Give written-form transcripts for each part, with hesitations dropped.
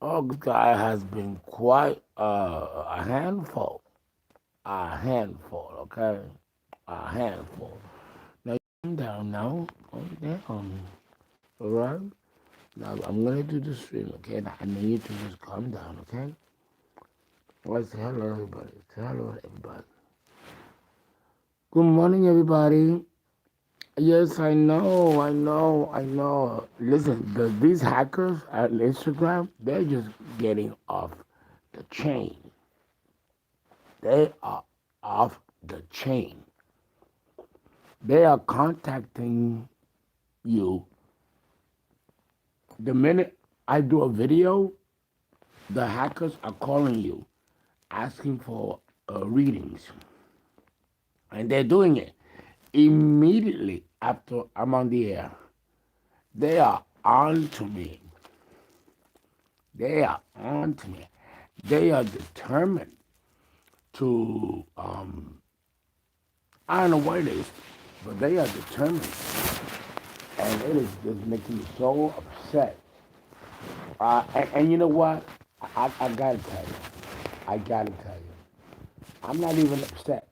August has been quite a handful. A handful, okay? A handful. Now, calm down now. Calm down. All right? Now, I'm going to do the stream, okay? And I need you to just calm down, okay? Let's say hello, everybody. Say hello, everybody. Good morning, everybody. Yes, I know. Listen, these hackers at Instagram, they're just getting off the chain. They are off the chain. They are contacting you. The minute I do a video, the hackers are calling you, asking for readings. And they're doing it immediately after I'm on the air. They are on to me. They are on to me. They are determined to, I don't know what it is, but they are determined. And it is just making me so upset. And you know what? I gotta tell you. I gotta tell you. I'm not even upset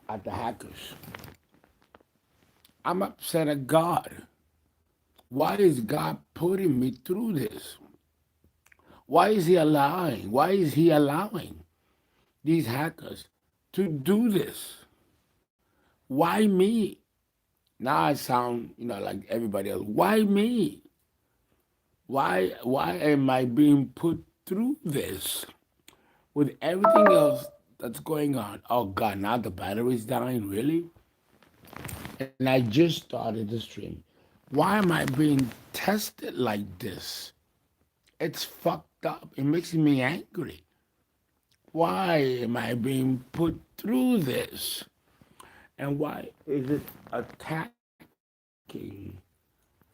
at the hackers. I'm upset at God. Why is God putting me through this? Why is He allowing? Why is He allowing these hackers to do this? Why me? Now I sound, like everybody else. Why me? Why am I being put through this with everything else that's going on? Oh God, now the battery's dying, really? And I just started the stream. Why am I being tested like this? It's fucked up. It makes me angry. Why am I being put through this? And why is it attacking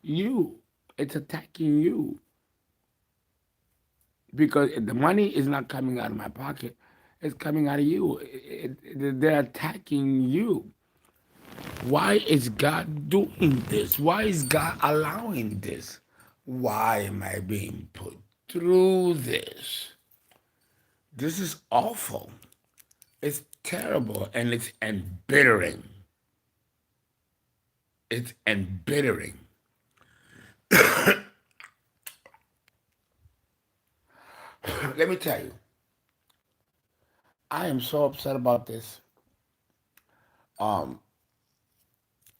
you? It's attacking you because the money is not coming out of my pocket. It's coming out of you. They're attacking you. Why is God doing this? Why is God allowing this? Why am I being put through this? This is awful. It's terrible and it's embittering. It's embittering. Let me tell you, I am so upset about this. Um,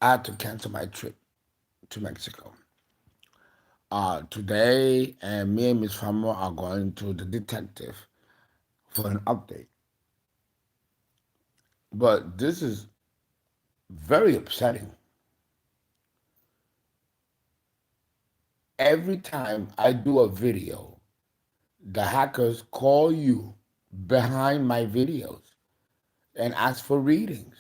I had to cancel my trip to Mexico. Today, and me and Miss Famo are going to the detective for an update. But this is very upsetting. Every time I do a video, the hackers call you behind my videos and ask for readings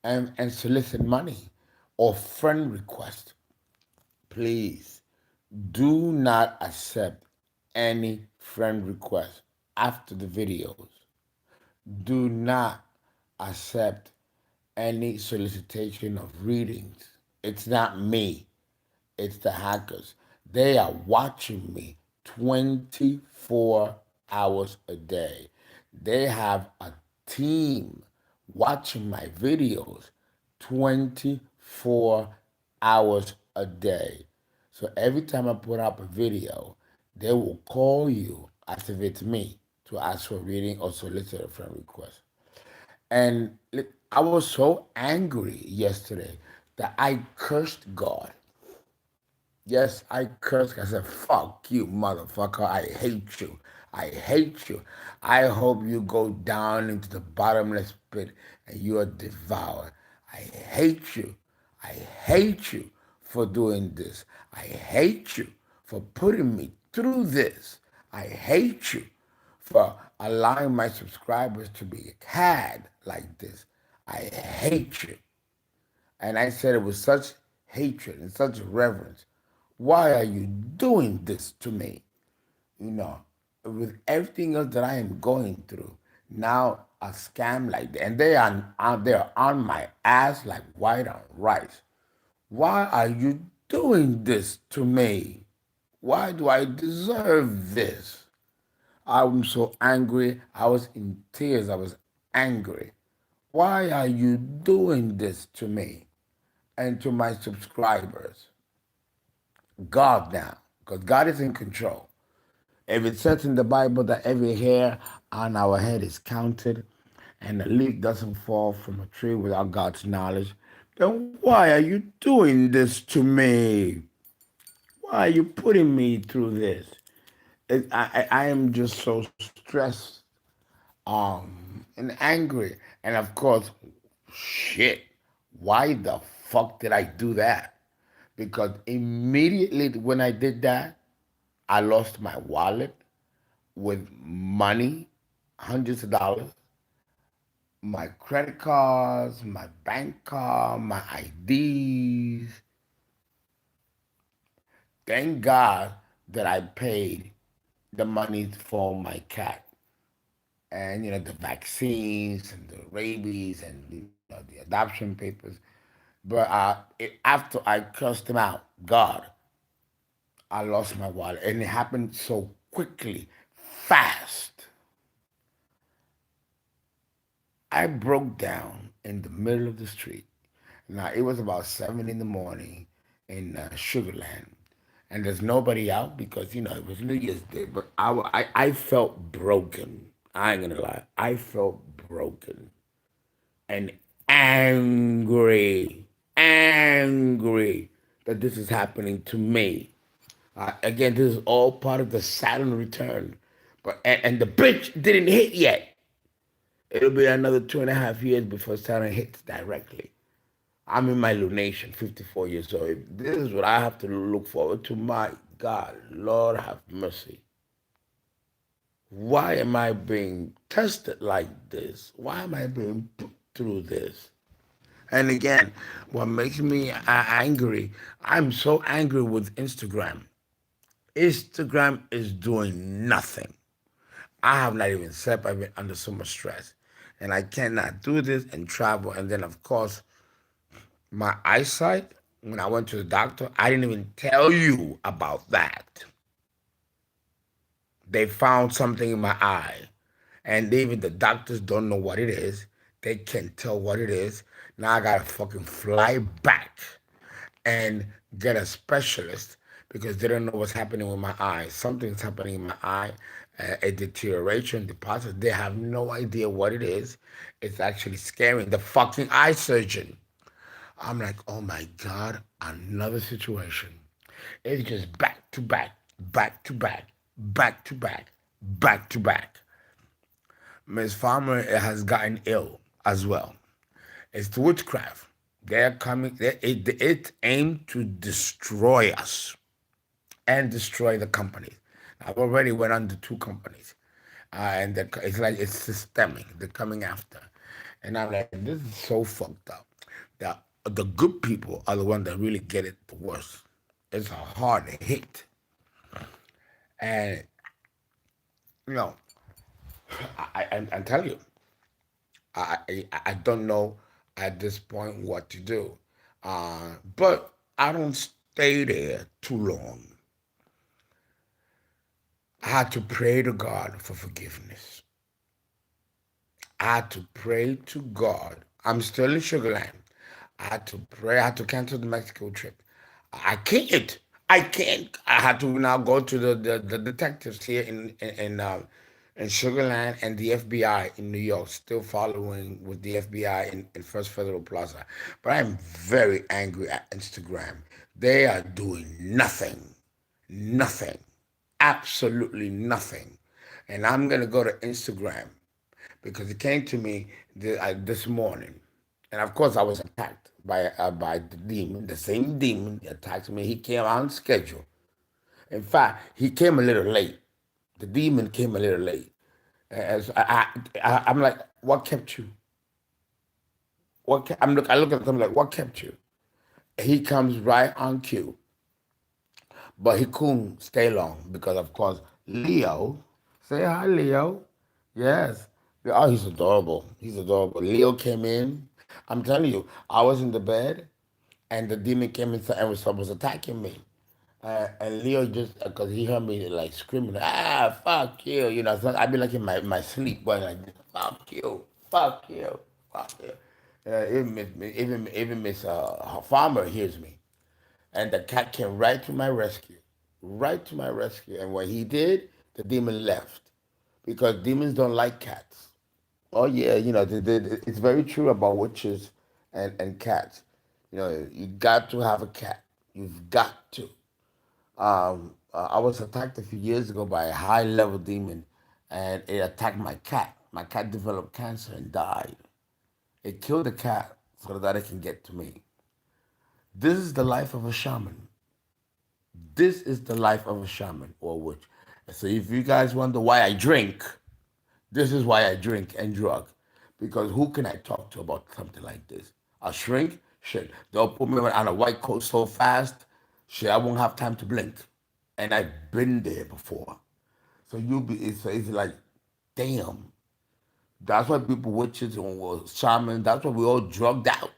and solicit money or friend request. Please do not accept any friend request after the videos. Do not accept any solicitation of readings. It's not me. It's the hackers. They are watching me 24 hours a day. They have a team watching my videos 24 hours a day. So every time I put up a video, they will call you as if it's me to ask for reading or solicit a friend request. And I was so angry yesterday that I cursed God. Yes, I cursed. I said, fuck you, motherfucker. I hate you. I hate you. I hope you go down into the bottomless pit and you are devoured. I hate you. I hate you for doing this. I hate you for putting me through this. I hate you for allowing my subscribers to be had like this. I hate you. And I said it with such hatred and such reverence. Why are you doing this to me? You know, with everything else that I am going through, now a scam like that, and they're on my ass like white on rice. Why are you doing this to me? Why do I deserve this? I'm so angry. I was in tears. I was angry. Why are you doing this to me and to my subscribers? God now, because God is in control. If it says in the Bible that every hair on our head is counted and a leaf doesn't fall from a tree without God's knowledge, then why are you doing this to me? Why are you putting me through this? I am just so stressed and angry. And of course, shit, why the fuck did I do that? Because immediately when I did that, I lost my wallet with money, hundreds of dollars, my credit cards, my bank card, my IDs. Thank God that I paid the money for my cat. And the vaccines and the rabies and the adoption papers. But after I cursed him out, God, I lost my wallet, and it happened so quickly, fast. I broke down in the middle of the street. Now it was about 7 in the morning in Sugarland, and there's nobody out because it was New Year's Day. But I felt broken. I ain't gonna lie, I felt broken and angry, angry that this is happening to me. Again, this is all part of the Saturn return, but and the bitch didn't hit yet. It'll be another 2.5 years before Saturn hits directly. I'm in my lunation, 54 years old. This is what I have to look forward to. My God, Lord have mercy. Why am I being tested like this? Why am I being put through this? And again, what makes me angry, I'm so angry with Instagram. Instagram is doing nothing. I have not even slept. I've been under so much stress. And I cannot do this and travel. And then, of course, my eyesight, when I went to the doctor, I didn't even tell you about that. They found something in my eye. And even the doctors don't know what it is. They can't tell what it is. Now I gotta fucking fly back and get a specialist because they don't know what's happening with my eye. Something's happening in my eye, a deterioration, deposit. They have no idea what it is. It's actually scaring the fucking eye surgeon. I'm like, oh my God, another situation. It's just back to back, back to back, back to back, back to back. Miss Farmer has gotten ill as well. It's the witchcraft. They're coming. It aimed to destroy us and destroy the companies. I've already went under 2 companies, and it's like it's systemic. They're coming after, and I'm like, this is so fucked up. The good people are the ones that really get it the worst. It's a hard hit, and you know, I tell you, I don't know at this point what to do. But I don't stay there too long. I had to pray to God for forgiveness. I had to pray to God. I'm still in Sugarland. I had to pray. I had to cancel the Mexico trip. I can't. I can't. I had to now go to the detectives here in Sugarland and the FBI in New York, still following with the FBI in First Federal Plaza. But I'm very angry at Instagram. They are doing nothing. Nothing. Absolutely nothing. And I'm going to go to Instagram because it came to me this morning. And of course, I was attacked by the demon, the same demon that attacked me. He came on schedule. In fact, he came a little late. The demon came a little late. As I'm like, what kept you? I look at him like, what kept you? He comes right on cue, but he couldn't stay long because, of course, Leo. Say hi, Leo. Yes. Oh, he's adorable. He's adorable. Leo came in. I'm telling you, I was in the bed, and the demon came in and was attacking me. And Leo just because he heard me like screaming, fuck you, So I'd be like in my sleep, going like, fuck you, fuck you. Even Miss Farmer hears me, and the cat came right to my rescue. And what he did, the demon left because demons don't like cats. Oh yeah, it's very true about witches and cats. You got to have a cat. You've got to. I was attacked a few years ago by a high level demon, and it attacked my cat. My cat developed cancer and died. It killed the cat so that it can get to me. This is the life of a shaman. This is the life of a shaman or witch. So if you guys wonder why I drink, this is why I drink and drug. Because who can I talk to about something like this? A shrink? Shit. They'll put me on a white coat so fast, shit, I won't have time to blink. And I've been there before. So it's like, damn. That's why people, witches and shamans, that's why we all drugged out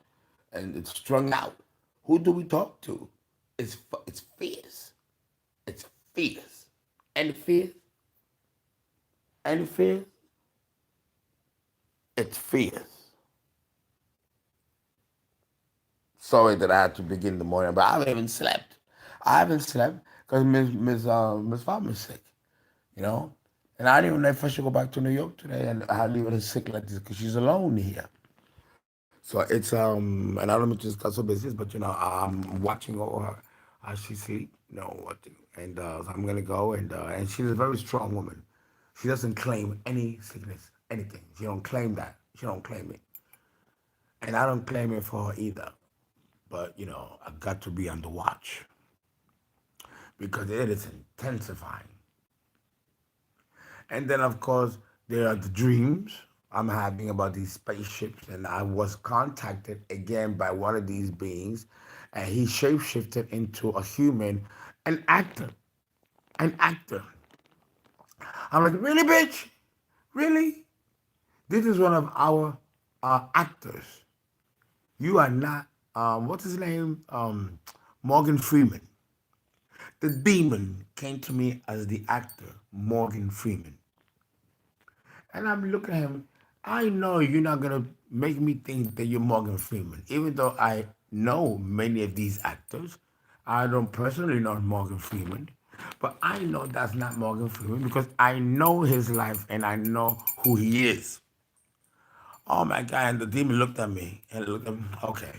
and it's strung out. Who do we talk to? It's fierce. It's fierce. And fierce. And fierce. It's fierce. Sorry that I had to begin the morning, but I haven't even slept. I haven't slept because Miss Farmer's sick, you know? And I didn't even know if I should go back to New York today and I leave her sick like this because she's alone here. So it's and I don't mean to discuss her business, but I'm watching over her as she sleep, what to, and so I'm gonna go and she's a very strong woman. She doesn't claim any sickness, anything. She don't claim that. She don't claim it, and I don't claim it for her either. But I got to be on the watch because it is intensifying. And then, of course, there are the dreams I'm having about these spaceships. And I was contacted again by one of these beings, and he shapeshifted into a human, an actor. An actor. I'm like, really, bitch? Really? This is one of our actors. You are not, what's his name? Morgan Freeman. The demon came to me as the actor, Morgan Freeman. And I'm looking at him. I know you're not gonna make me think that you're Morgan Freeman, even though I know many of these actors. I don't personally know Morgan Freeman, but I know that's not Morgan Freeman because I know his life and I know who he is. Oh my God! And the demon looked at me and looked at me, okay,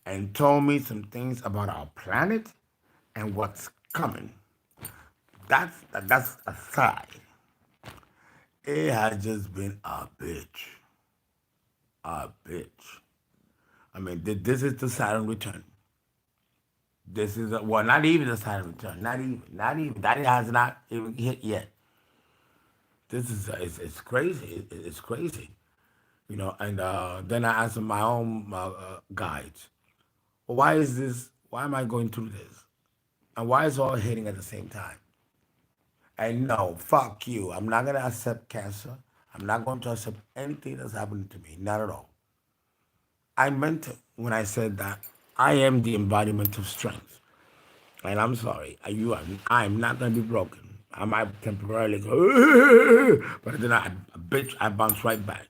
and told me some things about our planet and what's coming. That's a side. It has just been a bitch. A bitch. I mean, this is the Saturn return. This is well, not even the Saturn return. Not even. That has not even hit yet. This is it's crazy. It's crazy, And then I asked my own guides, well, why is this? Why am I going through this? And why is it all hitting at the same time? And no, fuck you. I'm not gonna accept cancer. I'm not going to accept anything that's happening to me. Not at all. I meant it when I said that I am the embodiment of strength. And I'm sorry, I'm not gonna be broken. I might temporarily go, but then I bounce right back.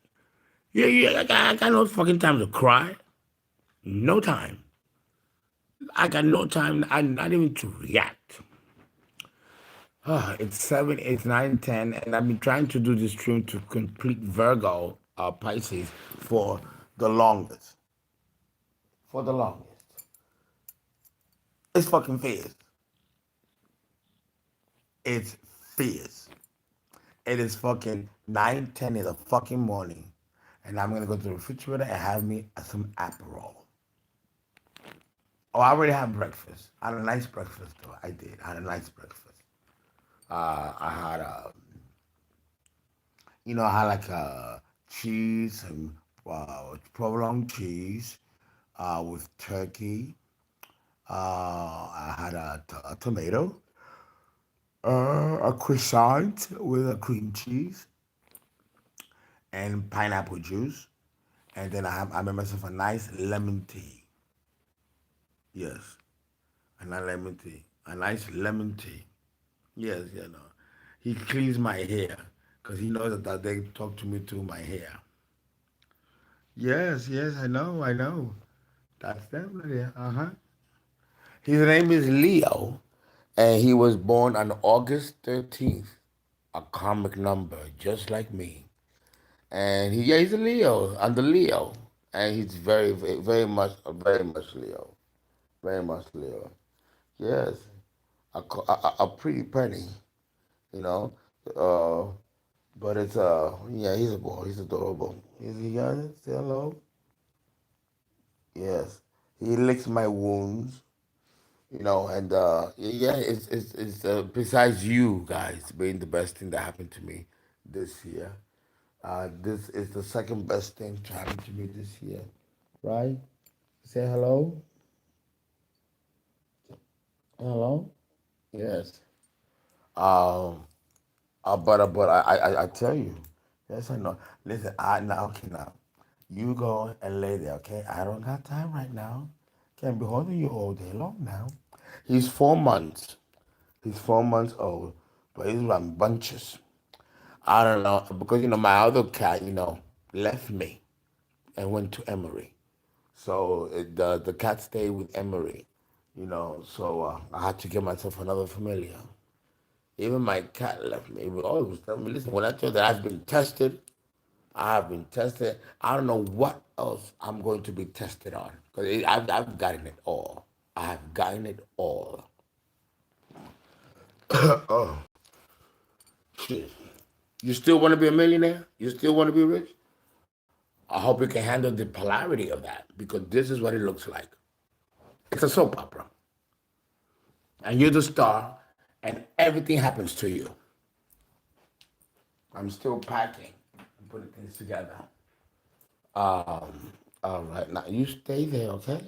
Yeah, I got no fucking time to cry. No time. I got no time, not even to react. It's 7, 8, 9, 10, and I've been trying to do this stream to complete Virgo, Pisces, for the longest. For the longest. It's fucking fierce. It's fierce. It is fucking 9, 10 in the fucking morning. And I'm gonna go to the refrigerator and have me some Aperol. Oh, I already had breakfast. I had a nice breakfast though. I did. I had a nice breakfast. I had I had like cheese and provolone cheese with turkey. I had a tomato, a croissant with a cream cheese and pineapple juice. And then I made myself a nice lemon tea. Yes. And a lemon tea. A nice lemon tea. Yes, He cleans my hair because he knows that they talk to me through my hair. Yes, I know. That's definitely, uh-huh. His name is Leo, and he was born on August 13th, a comic number, just like me. And he's a Leo, I'm the Leo. And he's very much Leo. Very much Leo. Yes. A pretty penny, you know. Uh, but yeah, he's a boy. He's adorable. Is he young? Say hello. Yes. He licks my wounds, and yeah, it's besides you guys being the best thing that happened to me this year. This is the second best thing to happen to me this year, right? Say hello. Hello. Yes. Um. But I tell you, yes I know. Listen, I now okay now. You go and lay there, okay? I don't got time right now. Can't be holding you all day long now. He's 4 months. He's 4 months old, but he's rambunctious. I don't know because my other cat, left me and went to Emory. So the cat stayed with Emory, So I had to get myself another familiar. Even my cat left me. He would always tell me, listen, when I tell you that I have been tested. I don't know what else I'm going to be tested on because I've gotten it all. I have gotten it all. Oh, shit. You still want to be a millionaire? You still want to be rich? I hope you can handle the polarity of that because this is what it looks like. It's a soap opera. And you're the star, and everything happens to you. I'm still packing and putting things together. All right, now you stay there, okay?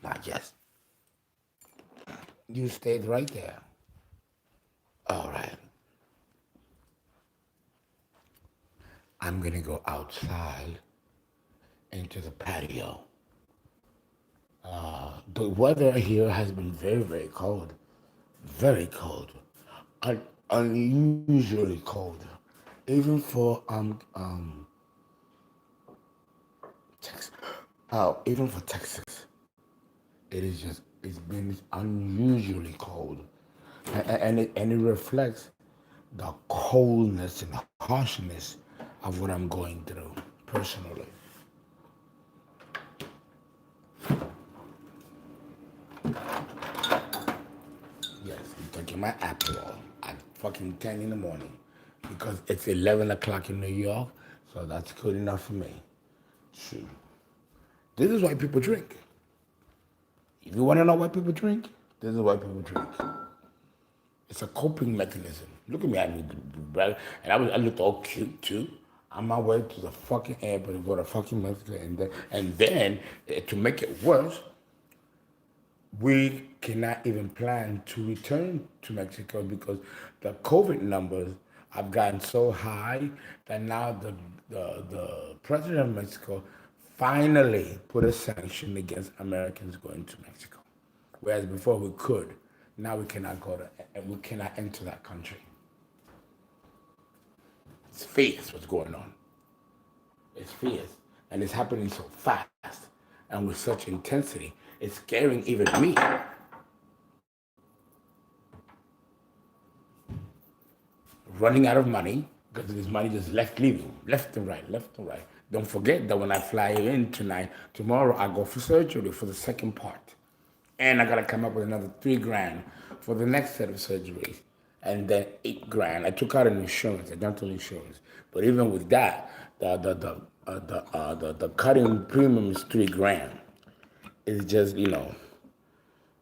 Not just. You stayed right there. All right. I'm gonna go outside into the patio. The weather here has been very, very cold. Very cold. Unusually cold. Even for Texas. Even for Texas. It's been unusually cold. And it reflects the coldness and harshness of what I'm going through personally. Yes, I'm taking my Adderall at fucking 10 in the morning because it's 11 o'clock in New York, so that's good enough for me. Shoot. This is why people drink. If you want to know why people drink, this is why people drink. It's a coping mechanism. Look at me, and I looked all cute too. On my way to the fucking airport to go to fucking Mexico, and then to make it worse, we cannot even plan to return to Mexico because the COVID numbers have gotten so high that now the president of Mexico finally put a sanction against Americans going to Mexico. Whereas before we could, now we cannot enter that country. It's fierce what's going on. It's fierce. And it's happening so fast and with such intensity. It's scaring even me. Running out of money because this money just leaving, left and right, left and right. Don't forget that when I fly in tomorrow I go for surgery for the second part. And I gotta come up with another 3 grand for the next set of surgeries. And then 8 grand. I took out an insurance, a dental insurance. But even with that, the cutting premium is 3 grand. It's just,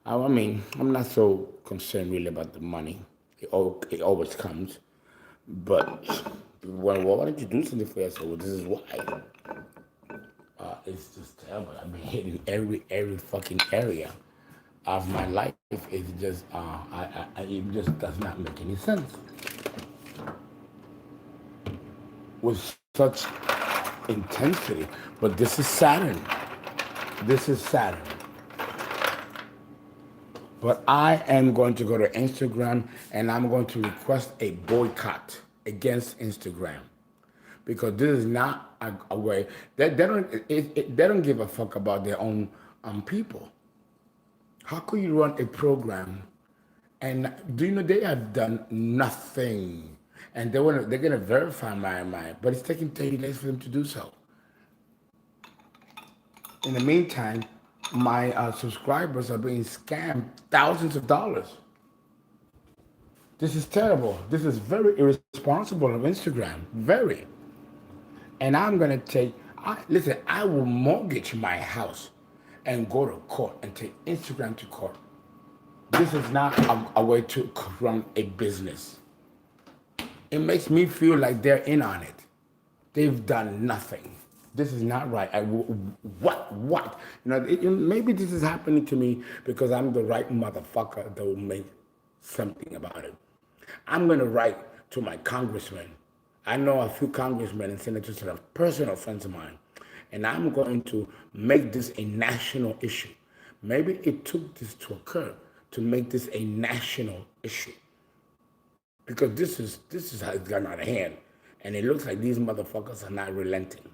I mean, I'm not so concerned really about the money. It always comes. But why don't you do something for yourself? Well, this is why. It's just terrible. I've been hitting every fucking area of my life. It's just, it just does not make any sense. With such intensity. But this is Saturn. This is Saturn. But I am going to go to Instagram and I'm going to request a boycott against Instagram because this is not a way they don't give a fuck about their own people. How could you run a program and do you know they have done nothing and they're gonna verify my but it's taking 30 days for them to do so. In the meantime, my subscribers are being scammed thousands of dollars. This is terrible. This is very irresponsible of Instagram. Very. And I'm going to listen, I will mortgage my house and go to court and take Instagram to court. This is not a way to run a business. It makes me feel like they're in on it. They've done nothing. This is not right. What? Maybe this is happening to me because I'm the right motherfucker that will make something about it. I'm going to write to my congressman. I know a few congressmen and senators that are personal friends of mine. And I'm going to make this a national issue. Maybe it took this to occur to make this a national issue. Because this is how it's gotten out of hand. And it looks like these motherfuckers are not relenting.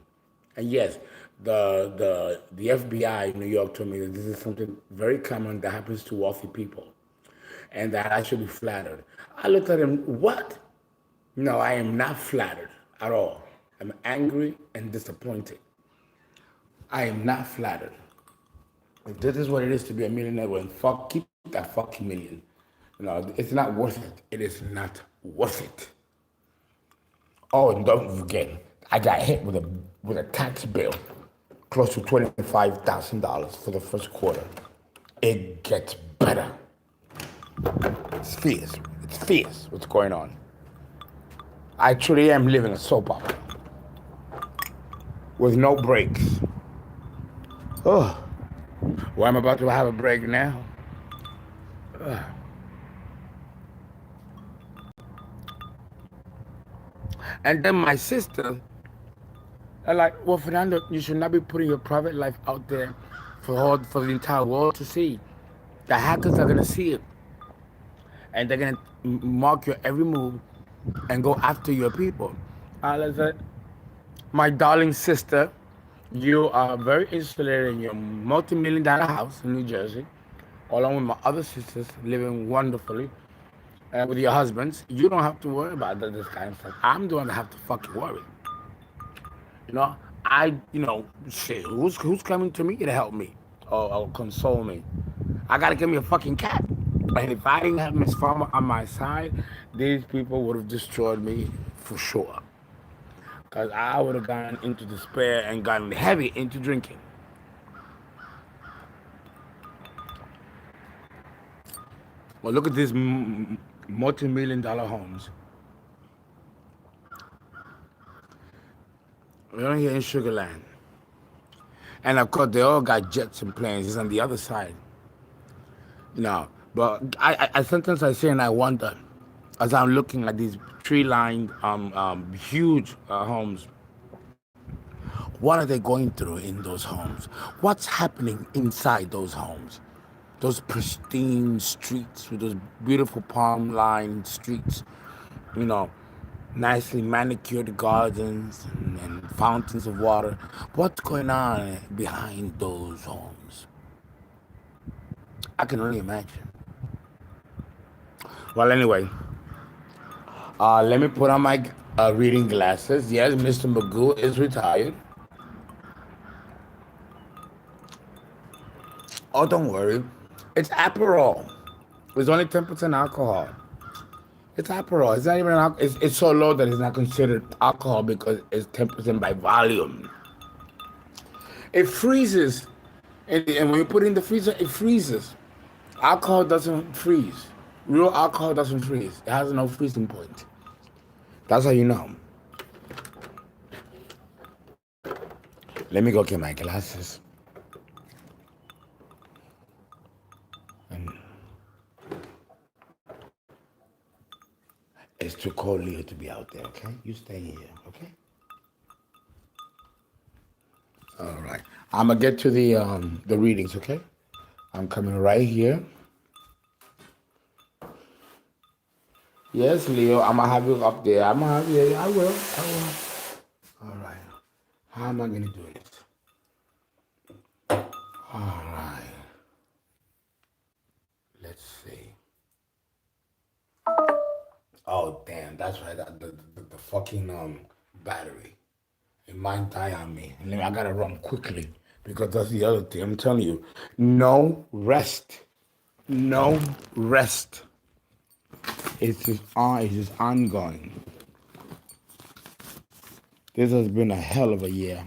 And yes, the FBI in New York told me that this is something very common that happens to wealthy people. And that I should be flattered. I looked at him, what? No, I am not flattered at all. I'm angry and disappointed. I am not flattered. If this is what it is to be a millionaire, well, keep that fucking million. It's not worth it. It is not worth it. Oh, and don't forget, I got hit with a tax bill close to $25,000 for the first quarter. It gets better. It's fierce. It's fierce what's going on. I truly am living a soap opera with no breaks. Oh, well, I'm about to have a break now. And then my sister, are like, well, Fernando, you should not be putting your private life out there for the entire world to see. The hackers are gonna see it, and they're gonna mark your every move and go after your people. I said, my darling sister, you are very insulated in your multi-million-dollar house in New Jersey, along with my other sisters living wonderfully, and with your husbands. You don't have to worry about this kind of stuff. I'm the one that have to fucking worry. Shit, who's coming to me to help me or console me? I gotta give me a fucking cat. And if I didn't have Miss Farmer on my side, these people would have destroyed me for sure. Because I would have gone into despair and gotten heavy into drinking. Well, look at these multi-million-dollar homes. We're here in Sugar Land. And of course, they all got jets and planes. It's on the other side. But I sometimes I say and I wonder, as I'm looking at these tree-lined, huge homes, what are they going through in those homes? What's happening inside those homes? Those pristine streets with those beautiful palm-lined streets, nicely manicured gardens and fountains of water. What's going on behind those homes? I can only imagine. Well, anyway, let me put on my reading glasses. Yes, Mr. Magoo is retired. Oh, don't worry. It's Aperol. It's only 10% alcohol. It's Aperol. It's not even alcohol. It's so low that it's not considered alcohol because it's 10% by volume. It freezes. And when you put it in the freezer, it freezes. Alcohol doesn't freeze. Real alcohol doesn't freeze. It has no freezing point. That's how you know. Let me go get my glasses. It's too cold here to be out there, okay? You stay here, okay? All right. I'm gonna get to the readings, okay? I'm coming right here. Yes, Leo, I'm gonna have you up there. I'm gonna have you. I will. I will. All right. How am I gonna do it? All right. Let's see. Oh damn, that's right. The fucking battery. It might die on me. And then I gotta run quickly because that's the other thing. I'm telling you, no rest. No rest. It's just on. It's just ongoing. This has been a hell of a year.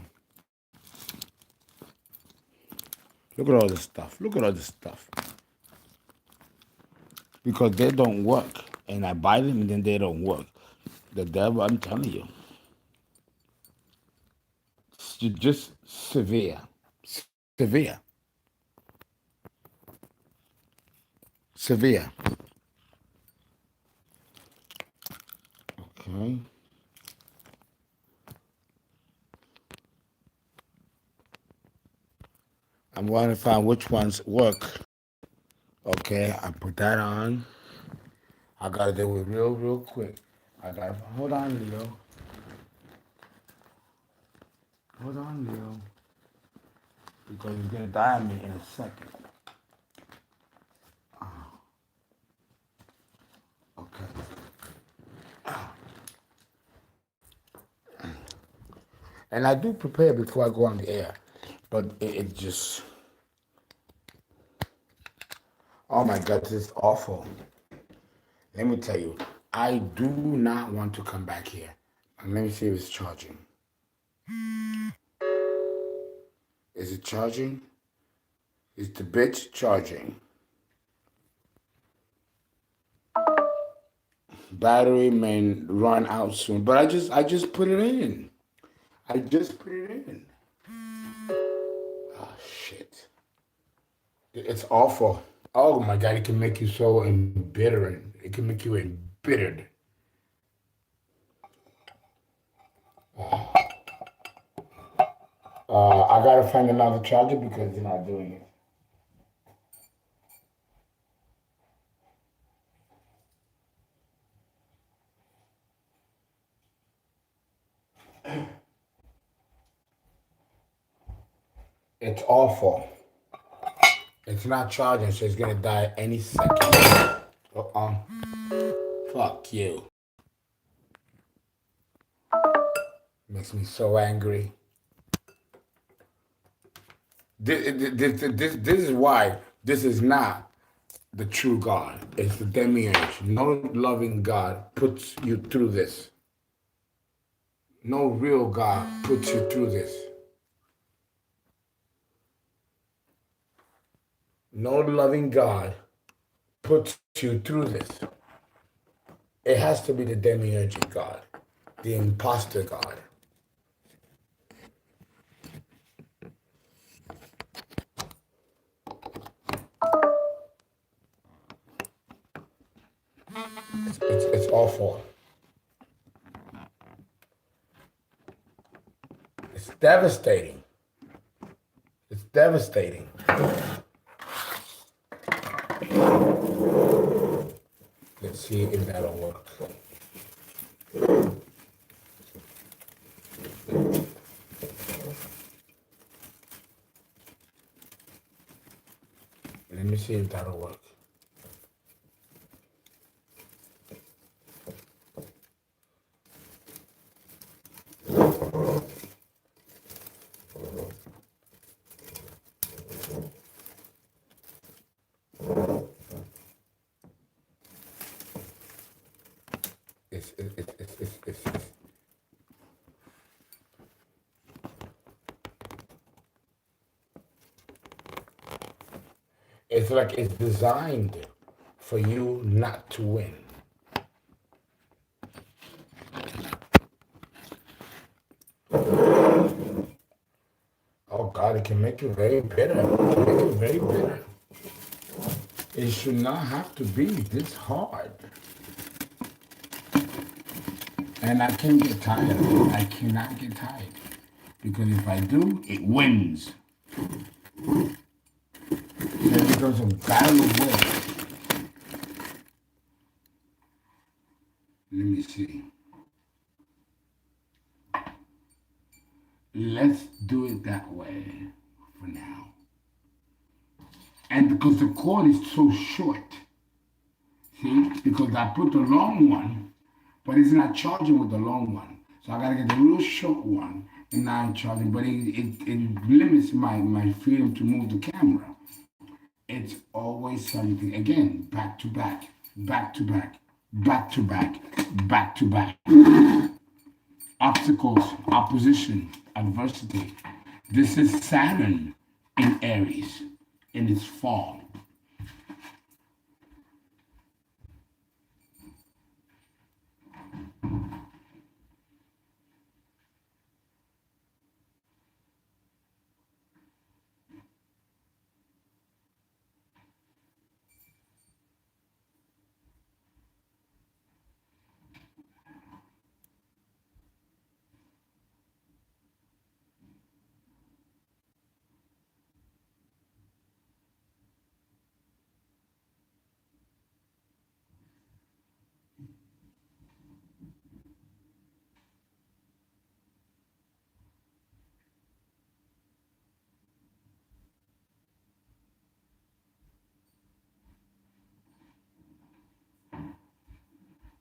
Look at all this stuff. Look at all this stuff. Because they don't work. And I buy them and then they don't work. The devil, I'm telling you. It's just severe. Severe. Severe. Okay. I'm going to find which ones work. Okay, I put that on. I gotta do it real quick. I gotta hold on, Leo. Hold on, Leo. Because it's gonna die on me in a second. Okay. And I do prepare before I go on the air, but it just, oh my God, this is awful. Let me tell you, I do not want to come back here. Let me see if it's charging. Is it charging? Is the bitch charging? Battery may run out soon, but I just put it in. I just put it in. Oh shit. It's awful. Oh my God, it can make you so embittered. It can make you embittered. I gotta find another charger because you're not doing it. It's awful. It's not charging, so it's gonna die any second. Fuck you. Makes me so angry. This is why this is not the true God. It's the demiurge. No loving God puts you through this. No real God puts you through this. No loving God puts you through this. It has to be the demiurge God, the imposter God. It's awful. It's devastating. It's devastating. Let's see if that'll work. Let me see if that'll work. It's like it's designed for you not to win. Oh God, it can make you very bitter. It can make you very bitter. It should not have to be this hard. And I can't get tired. I cannot get tired. Because if I do, it wins. So it becomes a battle of will. Let me see. Let's do it that way for now. And because the cord is so short, see, because I put the long one, but it's not charging with the long one. So I gotta get the real short one, and now I'm charging, but it limits my freedom to move the camera. It's always something, again, back to back, back to back, back to back, back to back. Obstacles, opposition, adversity. This is Saturn in Aries in its fall.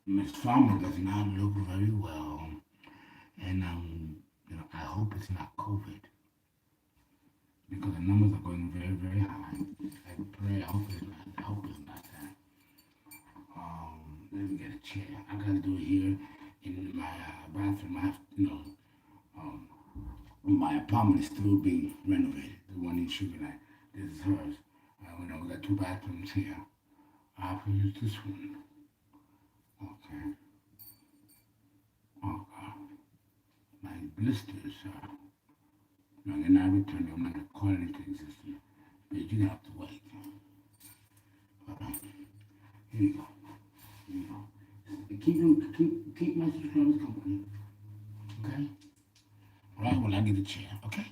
Miss Farmer does not look very well, and I hope it's not COVID because the numbers are going very, very high. I pray, I hope it's not. I hope it's not that. Let me get a chair. I gotta do it here in my bathroom. I have, um, my apartment is still being renovated. The one in Sugar Night. This is hers. We got two bathrooms here. I have to use this one. Okay. Oh God. My blisters are. No, they're not returning. I'm not gonna call it into existence. But you're gonna have to wait. All right. Here you go. Here you go. Keep my subscribers company. Okay? All right, well, I get a chair, okay?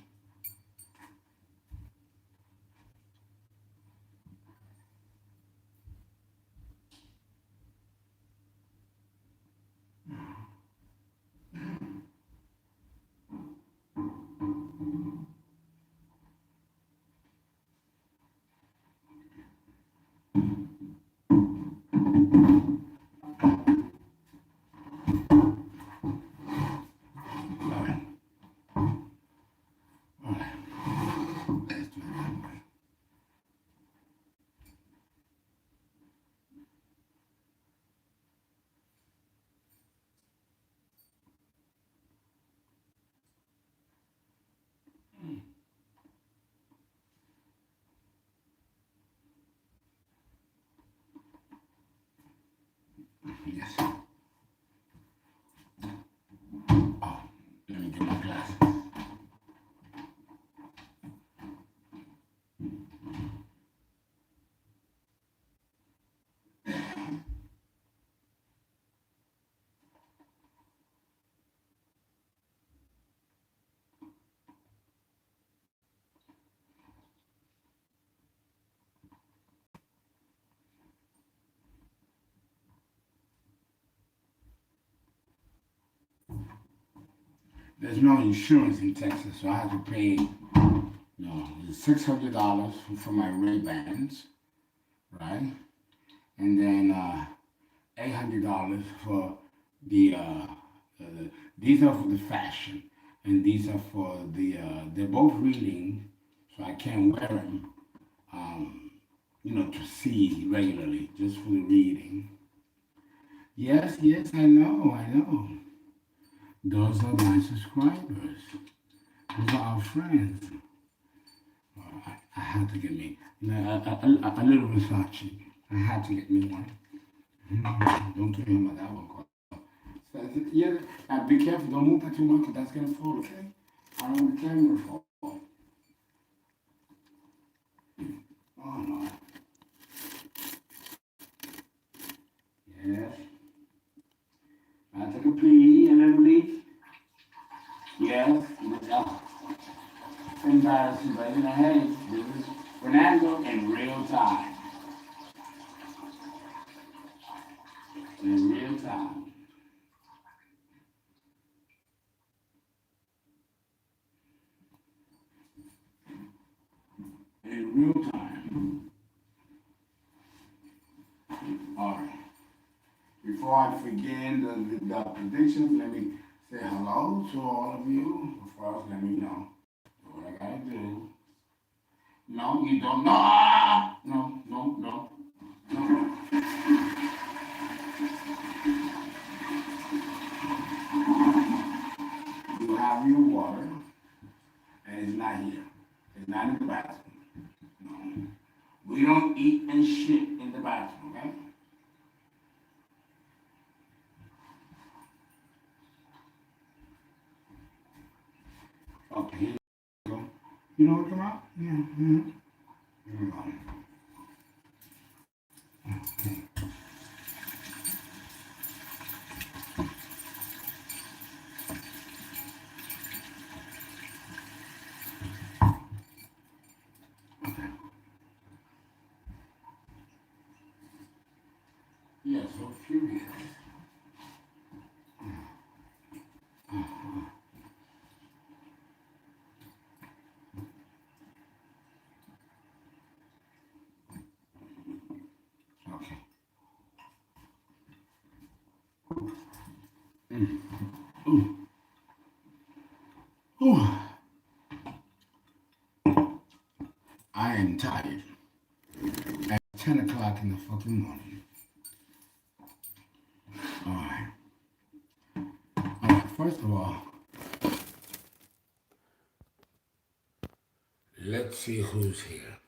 All right. All right. Let's do it that way. Yes. Oh, let me get my glasses. There's no insurance in Texas, so I have to pay, $600 for my Ray-Bans, right? And then $800 for these are for the fashion, and these are for they're both reading, so I can't wear them, to see regularly, just for the reading. Yes, yes, I know. Those are my subscribers. Those are our friends. I had to get me, a little Versace. I had to get me one. Don't tell me about that one. So, yeah, be careful. Don't move that too much, 'cause that's gonna fall. Okay? I don't want the camera to fall. Oh no. Yes. I take a pee, a little leak. Yes. Embarrassing, but hey, this is Fernando in real time. In real time. Before I begin the predictions, let me say hello to all of you. First, let me know what I gotta do. No, you don't. No, no, no, no, no. You have your water, and it's not here. It's not in the bathroom. No. We don't eat and shit in the bathroom, okay? Okay, here you go. You know what I'm talking about? Yeah. Mm-hmm. Here we go. Yeah, so curious. Okay. Ooh. I am tired. At 10 o'clock in the fucking morning. Alright. Alright, first of all, let's see who's here.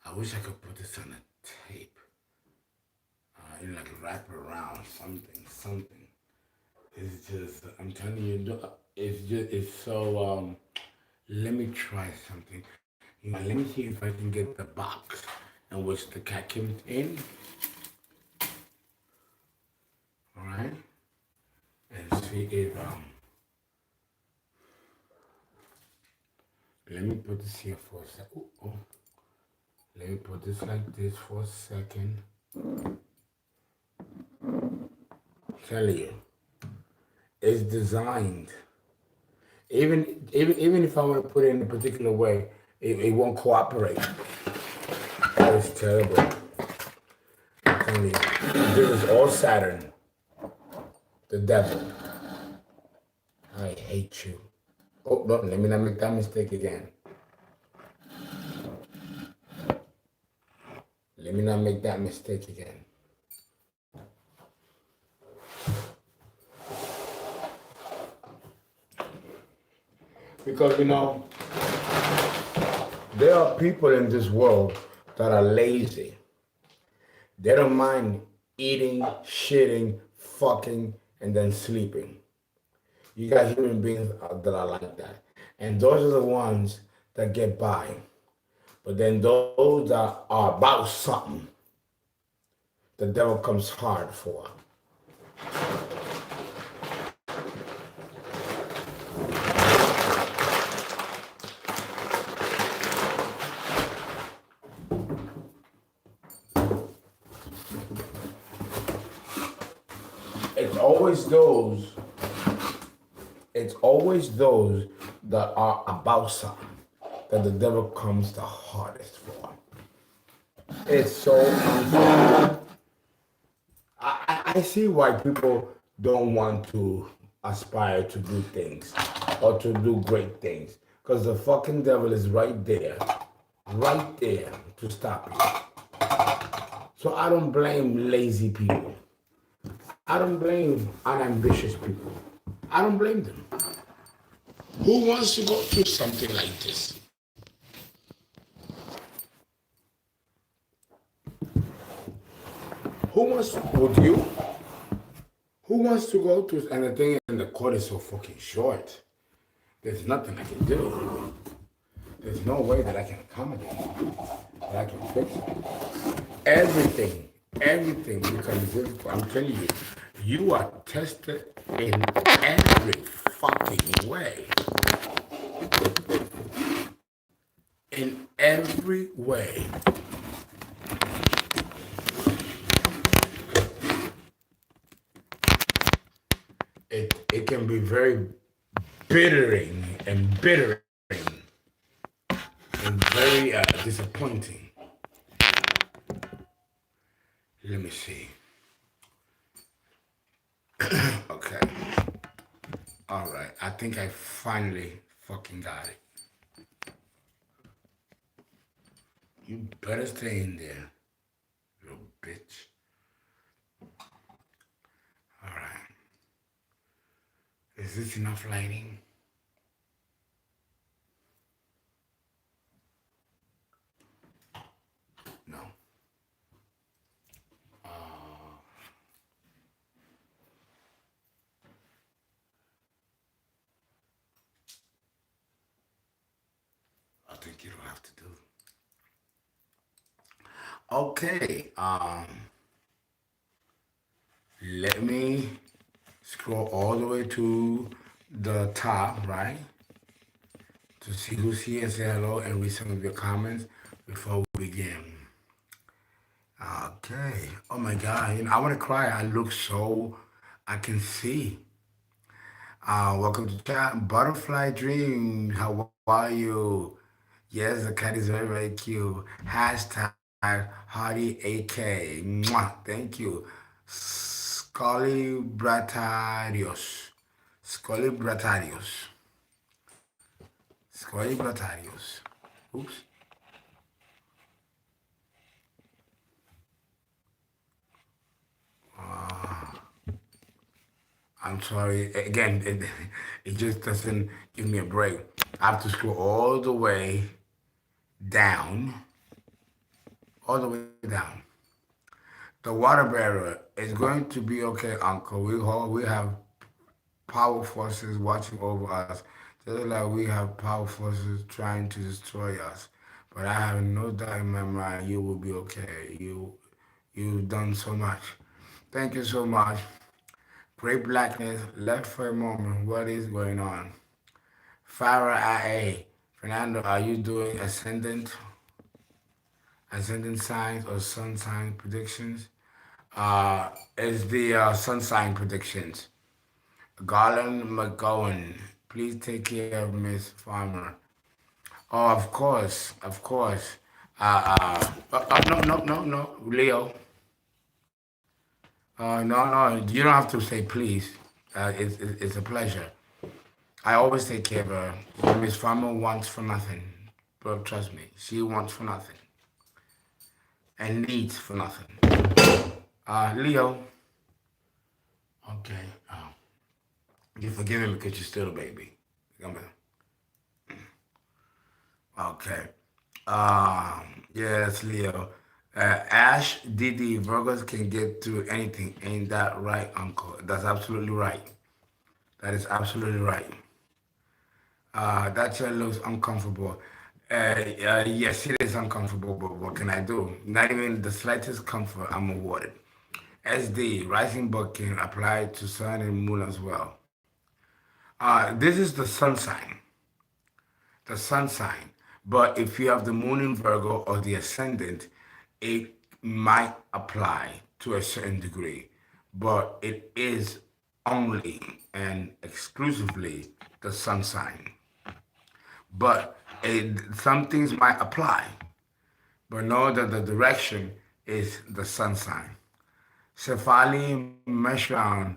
I wish I could put this on a tape. Like wrap around something. It's just, I'm telling you, it's so, let me try something. Let me see if I can get the box in which the cat came in. Alright? And see if, let me put this here for a second. Oh. Let me put this like this for a second. Tell you, it's designed. Even if I want to put it in a particular way, it won't cooperate. That is terrible. I'm telling you, this is all Saturn, the devil. I hate you. Oh no, let me not make that mistake again. Let me not make that mistake again. Because, there are people in this world that are lazy. They don't mind eating, shitting, fucking, and then sleeping. You got human beings that are like that. And those are the ones that get by. But then those that are about something, the devil comes hard for. It's always those that are about something that the devil comes the hardest for. It's so unfair. I see why people don't want to aspire to do things or to do great things. Because the fucking devil is right there to stop you. So I don't blame lazy people. I don't blame unambitious people. I don't blame them. Who wants to go through something like this? Who wants to, would you? Who wants to go through, and the thing is, the cord is so fucking short. There's nothing I can do. There's no way that I can accommodate it, that I can fix it. Everything becomes difficult. I'm telling you, you are tested in every fucking way. In every way. It can be very bittering and very disappointing. Let me see. Okay. All right. I think I finally fucking got it. You better stay in there, little bitch. All right. Is this enough lighting? No. I think you don't have to do. Okay. Let me scroll all the way to the top, right? To see who's here, say hello, and read some of your comments before we begin. Okay. Oh my God. I want to cry. I look so. I can see. Welcome to chat. Butterfly Dream. How are you? Yes, the cat is very, very cute. Hashtag Hardy AK. Mwah. Thank you. Scully Bratarios. Scully Bratarios. Scully Bratarios. Oops. I'm sorry. Again, it just doesn't give me a break. I have to scroll all the way down. All the way down. The water bearer is going to be okay, Uncle. We have power forces watching over us, just like we have power forces trying to destroy us. But I have no doubt in my mind you will be okay. You've done so much. Thank you so much. Great blackness left for a moment. What is going on? Farah IA. Fernando, are you doing ascendant signs or sun sign predictions? It's the sun sign predictions. Garland McGowan, please take care of Miss Farmer. Oh, of course. No, no, no, no, Leo. No, no, you don't have to say please. It's a pleasure. I always take care of her. Miss Farmer wants for nothing. But trust me, she wants for nothing and needs for nothing. Leo. Okay. You forgive me because you're still a baby. Come on. Okay. Yes, Leo. Ash, Didi, Virgos can get through anything. Ain't that right, Uncle? That's absolutely right. That is absolutely right. That chair looks uncomfortable. Yes, it is uncomfortable, but what can I do? Not even the slightest comfort I'm awarded. SD, rising book can apply to sun and moon as well. This is the sun sign. The sun sign. But if you have the moon in Virgo or the ascendant, it might apply to a certain degree, but it is only and exclusively the sun sign. But some things might apply, but know that the direction is the sun sign. Shefali Meshran,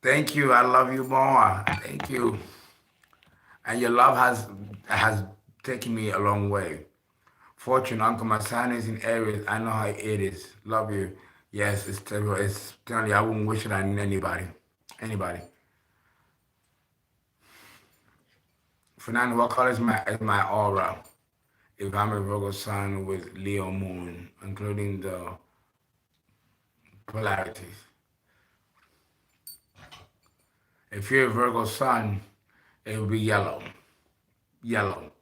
thank you. I love you more. Thank you. And your love has taken me a long way. Fortune, Uncle, my sign is in Aries. I know how it is. Love you. Yes, it's terrible. It's telling you, I wouldn't wish it on anybody. Anybody. Fernando, what color is my aura? If I'm a Virgo sun with Leo moon, including the polarities. If you're a Virgo sun, it will be yellow. Yellow.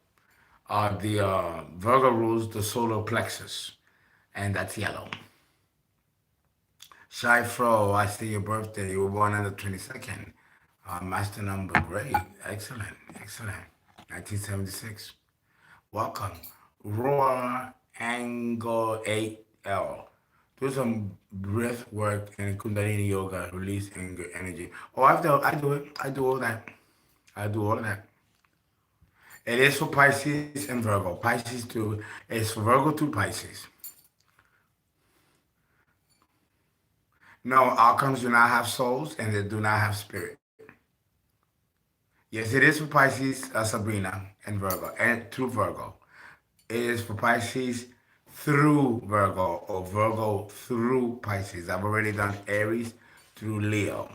The Virgo rules the solar plexus, and that's yellow. Shy Fro, I see your birthday. You were born on the 22nd. Master number, great. Excellent. Excellent. 1976. Welcome. Roar Angle 8L. Do some breath work and Kundalini yoga, release anger energy. Oh, I do it. I do all that. I do all of that. It is for Pisces and Virgo. Pisces too. It's for Virgo to Pisces. No, outcomes do not have souls and they do not have spirit. Yes, it is for Pisces, Sabrina, and Virgo, and through Virgo. It is for Pisces through Virgo or Virgo through Pisces. I've already done Aries through Leo.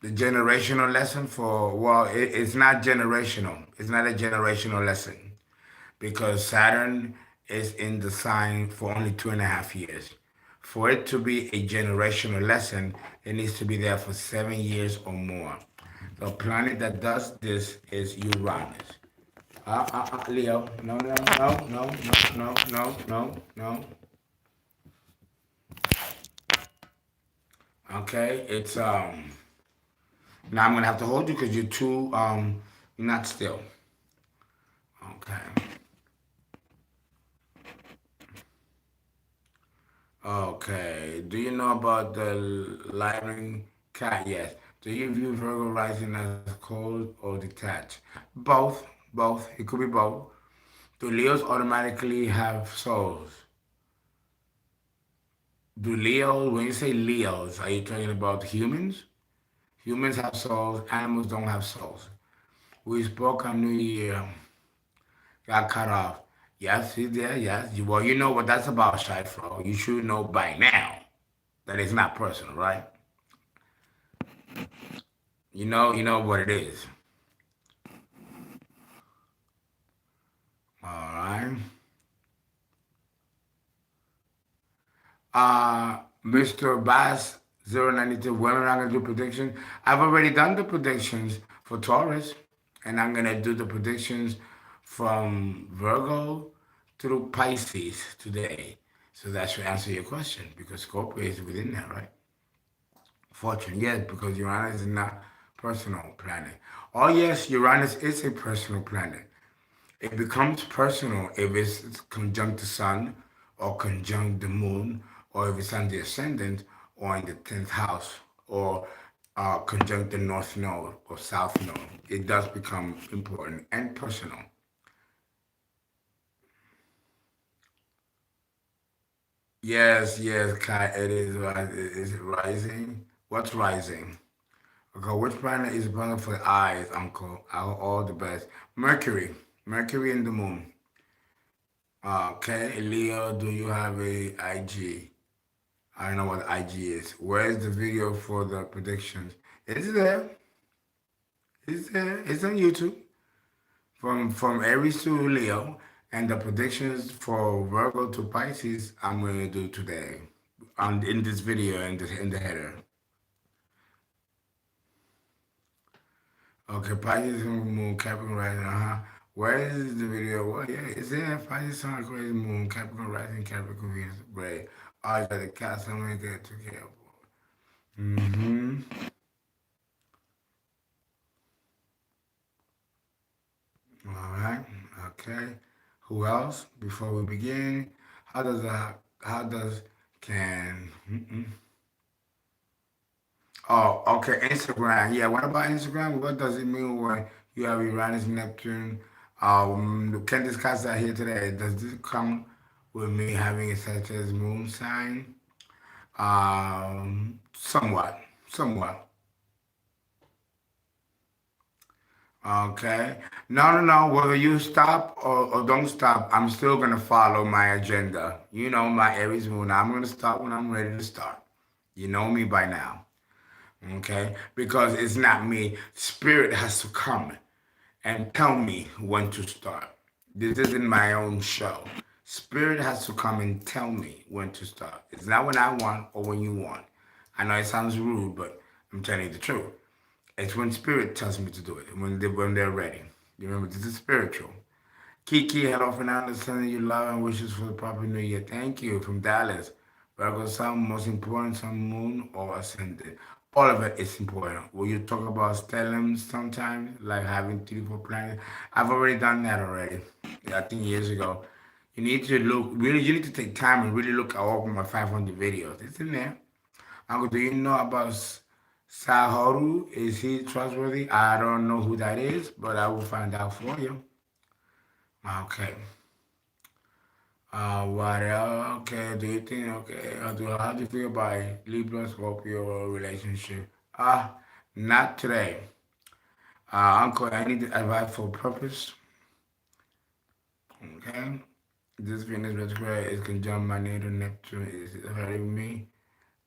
The generational lesson for, well, it's not generational. It's not a generational lesson because Saturn is in the sign for only 2.5 years. For it to be a generational lesson, it needs to be there for 7 years or more. The planet that does this is Uranus. Leo. No, no, no, no, no, no, no, no. Okay, it's now I'm gonna have to hold you because you're too you're not still. Okay. Okay. Do you know about the lying cat? Yes. Do you view Virgo rising as cold or detached? Both. Both. It could be both. Do Leos automatically have souls? Do Leos, when you say Leos, are you talking about humans? Humans have souls, animals don't have souls. We spoke on New Year, got cut off. Yes, he's there, yes. Well, you know what that's about, Shifro. You should know by now that it's not personal, right? You know what it is. All right. Mr. Bass 092, when am I gonna do predictions? I've already done the predictions for Taurus, and I'm gonna do the predictions from Virgo through Pisces today. So that should answer your question because Scorpio is within that, right? Fortune, yes, because Uranus is not personal planet. Oh yes, Uranus is a personal planet. It becomes personal if it's conjunct the sun or conjunct the moon or if it's on the ascendant or in the 10th house or conjunct the north node or south node. It does become important and personal. Yes, yes, Kai, it is. Is it rising? What's rising? Okay, which planet is planet for the eyes, Uncle? All the best. Mercury. Mercury and the moon. Okay, Leo, do you have a IG? I don't know what IG is. Where's the video for the predictions? It's there. It's there. It's on YouTube. From Aries to Leo, and the predictions for Virgo to Pisces, I'm going to do today, on in this video in the header. Okay, Pisces Moon Capricorn Rising. Where is the video? Well, yeah, it's there. Pisces Sun Crazy Moon Capricorn Rising Capricorn Venus Ray. Oh, you got the cat. I'm gonna get too careful. Mm-hmm. All right. Okay. Who else? Before we begin, how does can oh, okay, Instagram. Yeah, what about Instagram? What does it mean when you have Uranus, Neptune? Can discuss that here today. Does this come with me having such as moon sign? Somewhat, somewhat. Okay. No, no, no. Whether you stop or don't stop, I'm still gonna follow my agenda. You know my Aries moon. I'm gonna start when I'm ready to start. You know me by now. Okay? Because it's not me. Spirit has to come and tell me when to start. This isn't my own show. Spirit has to come and tell me when to start. It's not when I want or when you want. I know it sounds rude, but I'm telling you the truth. It's when spirit tells me to do it, when they're ready. You remember, this is spiritual. Kiki, hello, Fernando, sending you love and wishes for the proper new year. Thank you from Dallas. Virgo sun, most important, sun, moon, or ascendant. All of it is important. Will you talk about stelliums sometimes, like having 3, 4 planets? I've already done that already. Yeah, I think years ago. You need to look, really, you need to take time and really look at all my 500 videos. It's in there. Uncle, do you know about Sahoru? Is he trustworthy? I don't know who that is, but I will find out for you. Okay. What else? Okay, do you think, okay, how do you feel about Libra, Scorpio relationship? Not today. Uncle, I need advice for purpose. Okay. This Venus retrograde is conjunct my natal Neptune. Is hurting me,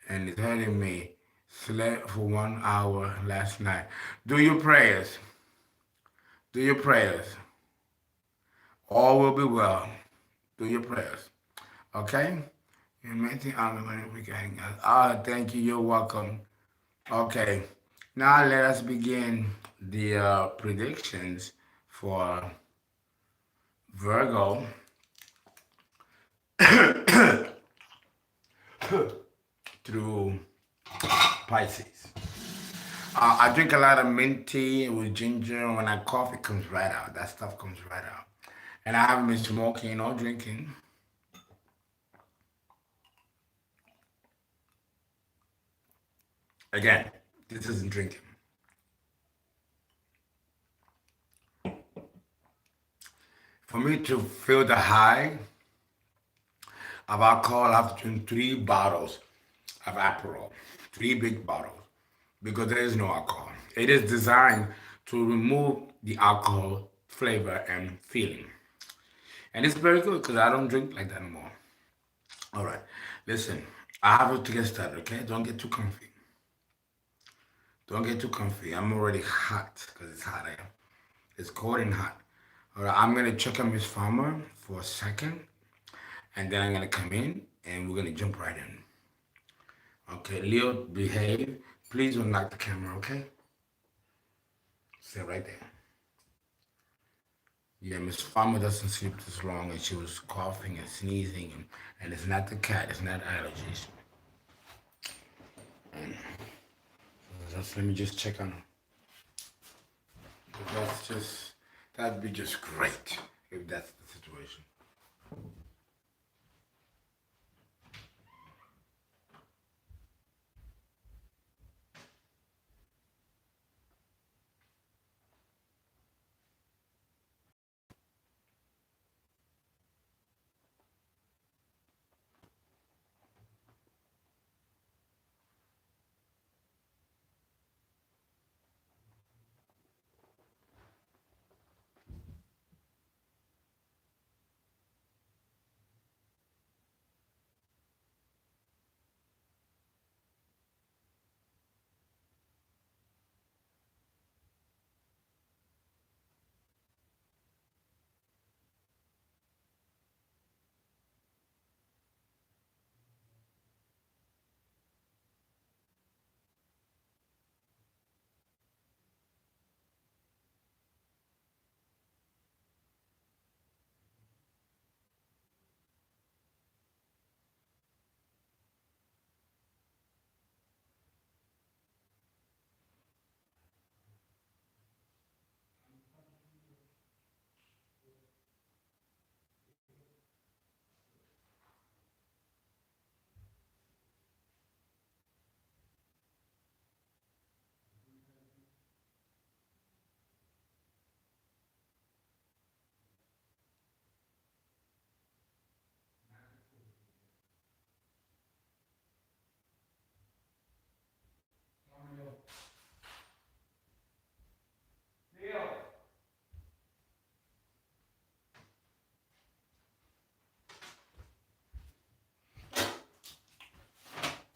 and it's hurting me. Slept for 1 hour last night. Do your prayers. Do your prayers. All will be well. Do your prayers. Okay? Amazing weekend. Thank you. You're welcome. Okay. Now let us begin the predictions for Virgo through Pisces. I drink a lot of mint tea with ginger. When I cough, it comes right out. That stuff comes right out. And I haven't been smoking or drinking. Again, this isn't drinking. For me to feel the high of alcohol, I have to drink 3 bottles of Aperol, 3 big bottles, because there is no alcohol. It is designed to remove the alcohol flavor and feeling. And it's very good because I don't drink like that anymore. All right, listen, I have to get started, okay? Don't get too comfy. Don't get too comfy. I'm already hot because it's hot here. It's cold and hot. All right, I'm going to check on Miss Farmer for a second, and then I'm going to come in and we're going to jump right in. Okay, Leo, behave. Please don't knock the camera, okay? Stay right there. Yeah, Miss Farmer doesn't sleep this long, and she was coughing and sneezing, and it's not the cat, it's not allergies. And just let me just check on her. That'd be just great if that's the situation.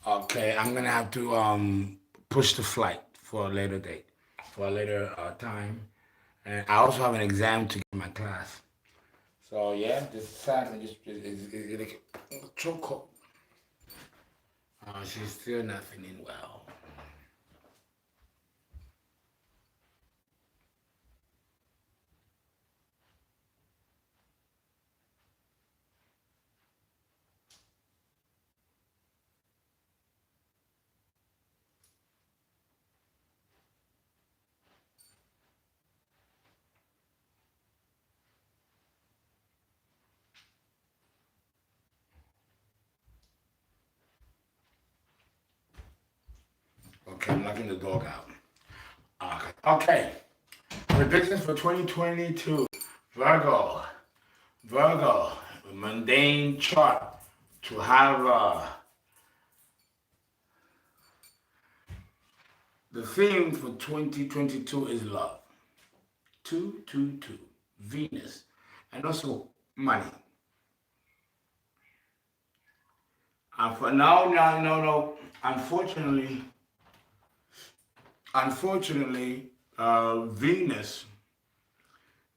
Okay, I'm gonna have to push the flight for a later date, for a later time, and I also have an exam to get in my class. So yeah, this sadly just is so cold. She's still not feeling well. Okay, I'm knocking the dog out. Okay, predictions for 2022, Virgo. Virgo, a mundane chart to have the theme for 2022 is love. 222, Venus, and also money. And for now, no. Unfortunately, Venus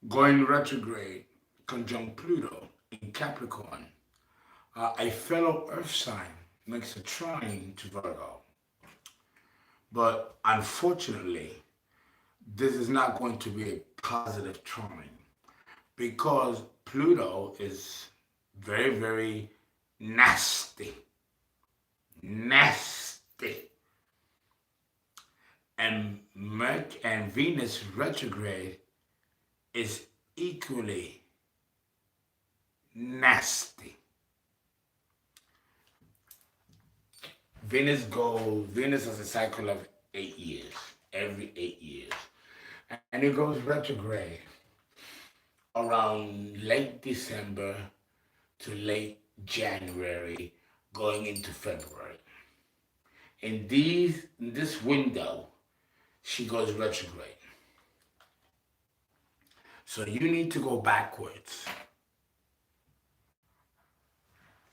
going retrograde, conjunct Pluto in Capricorn, a fellow Earth sign makes a trine to Virgo. But unfortunately, this is not going to be a positive trine because Pluto is very, very nasty. Nasty. And Venus retrograde is equally nasty. Venus has a cycle of 8 years, every 8 years. And it goes retrograde around late December to late January, going into February. In this window, she goes retrograde. So you need to go backwards.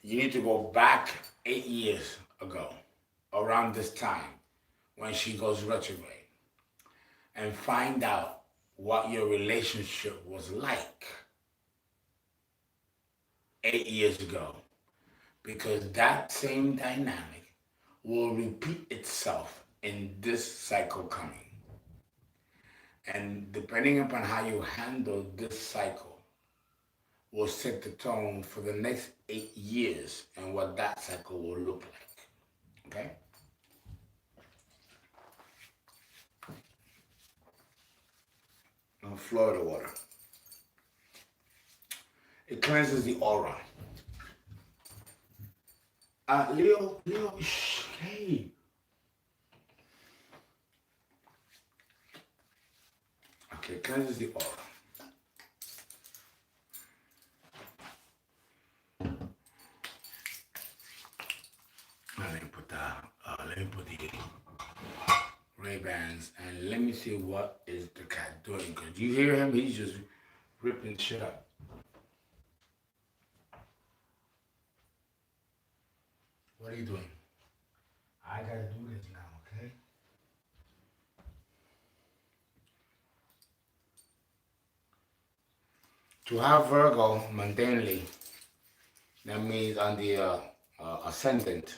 You need to go back 8 years ago, around this time, when she goes retrograde, and find out what your relationship was like 8 years ago. Because that same dynamic will repeat itself in this cycle coming. And depending upon how you handle this cycle will set the tone for the next 8 years and what that cycle will look like. Okay? Now, Florida water. It cleanses the aura. Leo, hey. Okay, cleanses the aura. Let me put the Ray-Bans and let me see what is the cat doing. Cause you hear him, he's just ripping shit up. What are you doing? I gotta do this now, okay? To have Virgo mundanely, that means on the ascendant,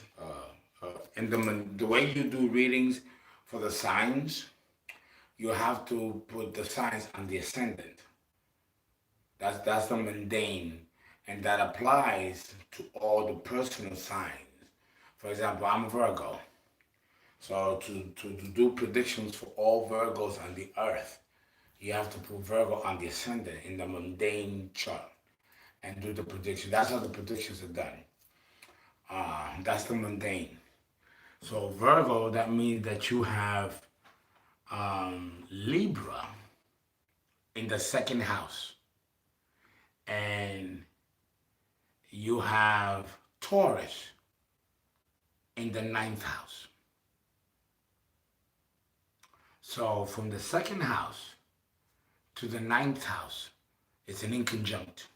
in the way you do readings for the signs, you have to put the signs on the ascendant. That's the mundane, and that applies to all the personal signs. For example, I'm Virgo, so to do predictions for all Virgos on the earth, you have to put Virgo on the ascendant in the mundane chart and do the prediction. That's how the predictions are done. That's the mundane. So Virgo, that means that you have Libra in the second house, and you have Taurus in the ninth house. So from the second house to the ninth house, it's an inconjunct.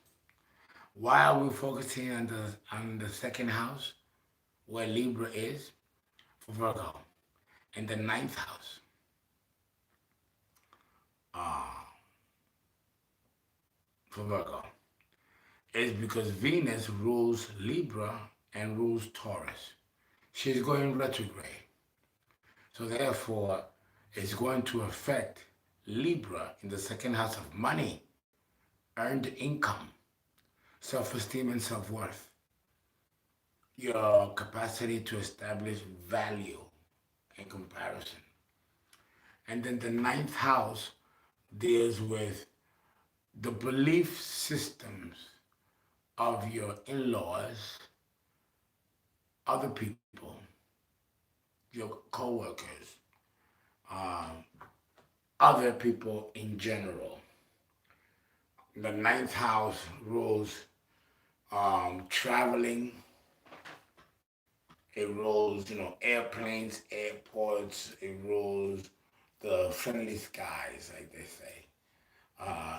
Why are we focusing on the second house, where Libra is, for Virgo, in the ninth house? For Virgo, is because Venus rules Libra and rules Taurus. She's going retrograde. So therefore, it's going to affect Libra in the second house of money, earned income, self-esteem and self-worth, your capacity to establish value in comparison. And then the ninth house deals with the belief systems of your in-laws, other people, your co-workers, other people in general. The ninth house rules traveling. It rules, airplanes, airports. It rules the friendly skies, like they say.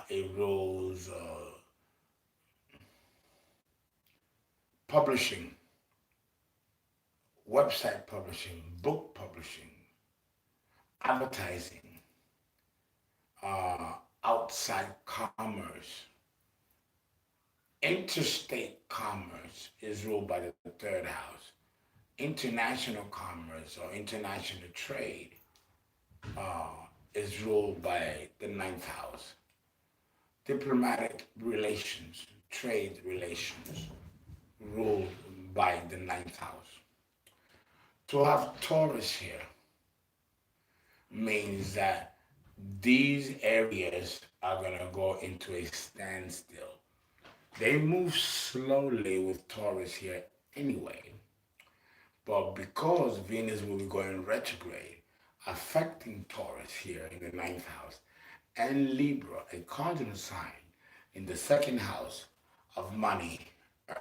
It rules publishing, website publishing, book publishing, advertising, outside commerce. Interstate commerce is ruled by the third house. International commerce or international trade uh, is ruled by the ninth house. Diplomatic relations, trade relations, ruled by the ninth house. To have Taurus here means that these areas are going to go into a standstill. They move slowly with Taurus here anyway, but because Venus will be going retrograde, affecting Taurus here in the ninth house, and Libra, a cardinal sign in the second house of money,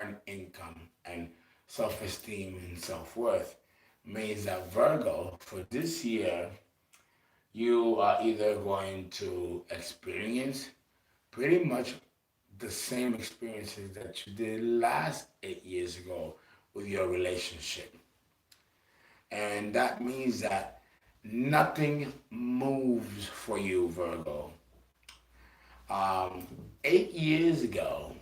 earned income, and self-esteem and self-worth, means that Virgo, for this year, you are either going to experience pretty much the same experiences that you did last 8 years ago with your relationship. And that means that nothing moves for you, Virgo. 8 years ago,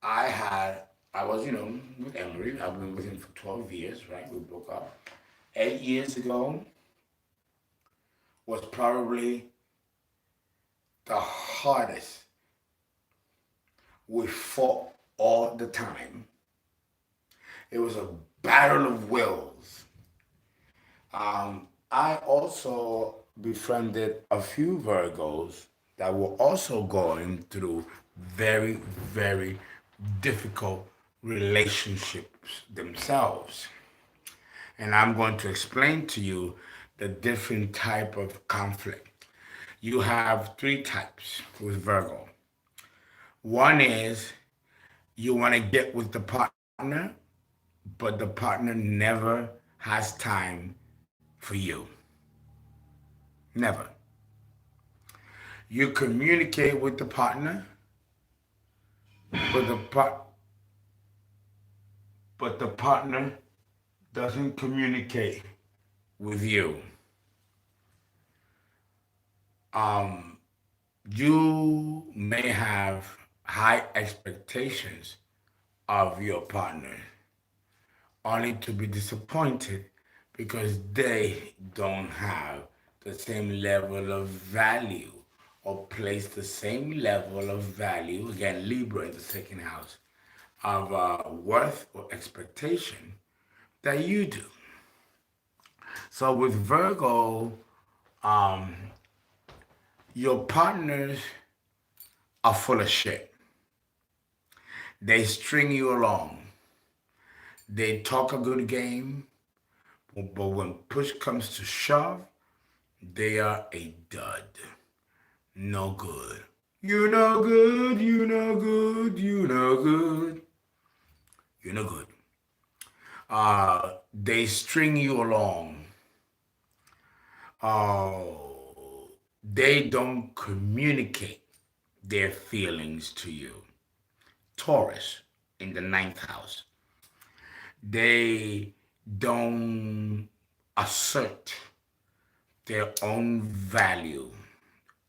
I was, with Emery. I've been with him for 12 years, right? We broke up. 8 years ago was probably the hardest. We fought all the time. It was a battle of wills. I also befriended a few Virgos that were also going through very, very difficult relationships themselves. And I'm going to explain to you the different type of conflict. You have three types with Virgo. One is you want to get with the partner, but the partner never has time for you. Never. You communicate with the partner, but the partner doesn't communicate with you. You may have high expectations of your partner, only to be disappointed because they don't have the same level of value or place the same level of value, again, Libra in the second house, of worth or expectation that you do. So with Virgo, your partners are full of shit. They string you along. They talk a good game, but when push comes to shove, they are a dud. No good. You no good, you no good, you no good. You no good. They string you along. They don't communicate their feelings to you. Taurus in the ninth house. They don't assert their own value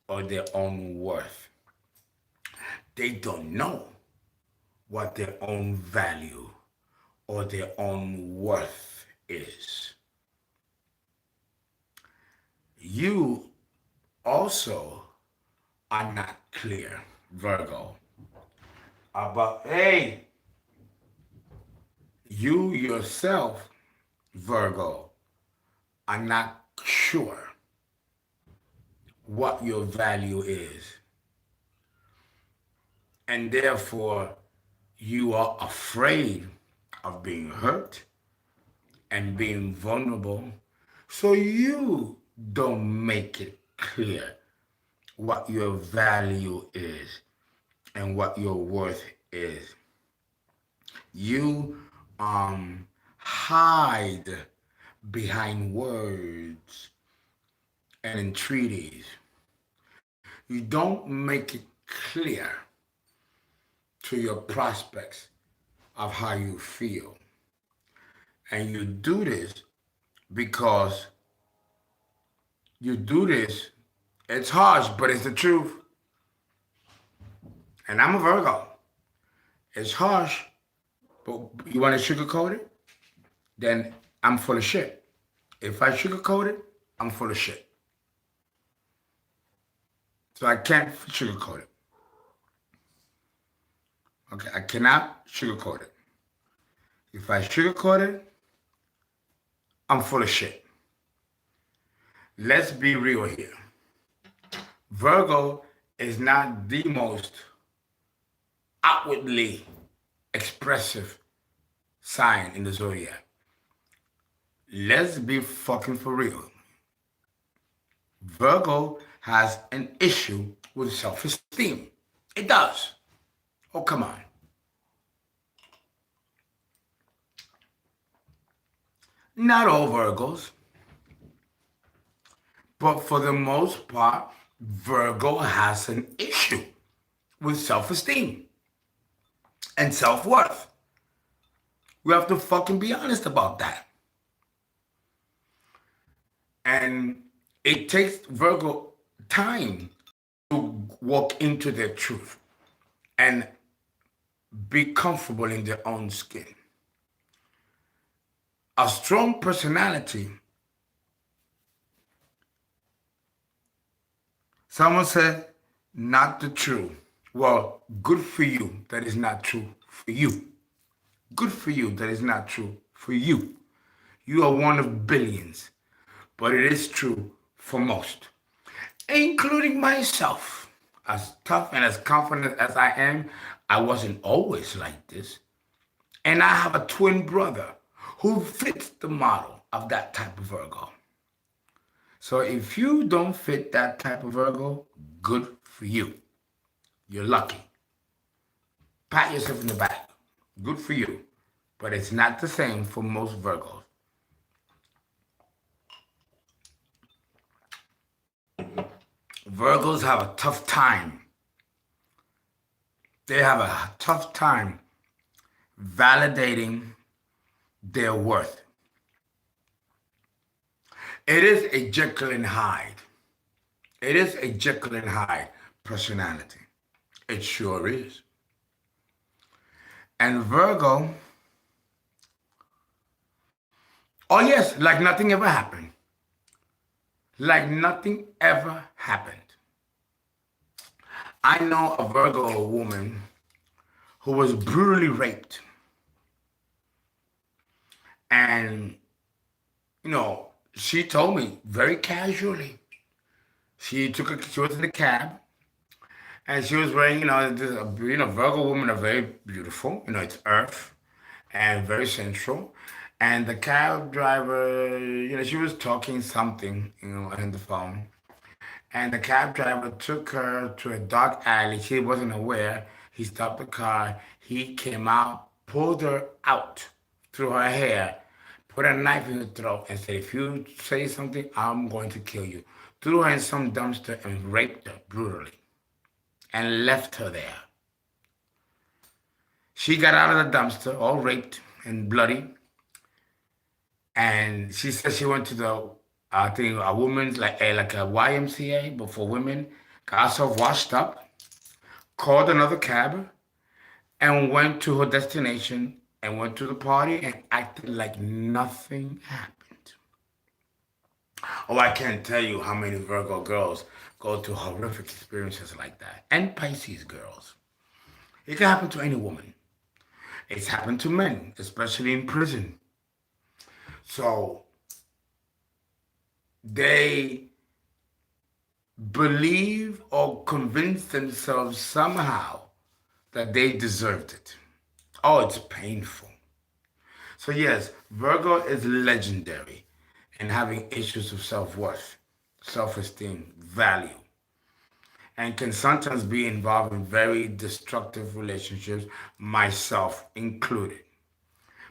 or their own worth. They don't know what their own value or their own worth is. You also are not clear, Virgo, about, hey, you yourself, Virgo, are not sure what your value is. And therefore, you are afraid of being hurt and being vulnerable. So you don't make it clear what your value is and what your worth is. You hide behind words and entreaties. You don't make it clear to your prospects of how you feel. And you do this because it's harsh, but it's the truth. And I'm a Virgo. It's harsh, but you want to sugarcoat it? Then I'm full of shit. If I sugarcoat it, I'm full of shit. So I can't sugarcoat it. Okay, I cannot sugarcoat it. If I sugarcoat it, I'm full of shit. Let's be real here. Virgo is not the most outwardly expressive sign in the zodiac. Let's be fucking for real. Virgo has an issue with self-esteem. It does. Oh, come on. Not all Virgos, but for the most part, Virgo has an issue with self-esteem and self-worth. We have to fucking be honest about that. And it takes Virgo time to walk into their truth and be comfortable in their own skin. A strong personality. Someone said, not the truth. Well, good for you that is not true for you. Good for you that is not true for you. You are one of billions, but it is true for most, including myself. As tough and as confident as I am, I wasn't always like this. And I have a twin brother who fits the model of that type of Virgo. So if you don't fit that type of Virgo, good for you. You're lucky. Pat yourself in the back. Good for you. But it's not the same for most Virgos. Virgos have a tough time. They have a tough time validating their worth. It is a Jekyll and Hyde. It is a Jekyll and Hyde personality. It sure is. And Virgo, oh yes, like nothing ever happened. Like nothing ever happened. I know a Virgo woman who was brutally raped. And, you know, she told me very casually. She was in the cab, and she was wearing, Virgo women are very beautiful. It's earth and very sensual. And the cab driver, she was talking something, on the phone. And the cab driver took her to a dark alley. She wasn't aware. He stopped the car. He came out, pulled her out through her hair, put a knife in her throat, and said, if you say something, I'm going to kill you. Threw her in some dumpster and raped her brutally and left her there. She got out of the dumpster, all raped and bloody. And she said she went to a woman's, like a YMCA, but for women, got herself washed up, called another cab, and went to her destination and went to the party and acted like nothing happened. Oh, I can't tell you how many Virgo girls go through horrific experiences like that. And Pisces girls. It can happen to any woman. It's happened to men, especially in prison. So they believe or convince themselves somehow that they deserved it. Oh, it's painful. So yes, Virgo is legendary in having issues of self-worth, self-esteem, value. and can sometimes be involved in very destructive relationships, myself included.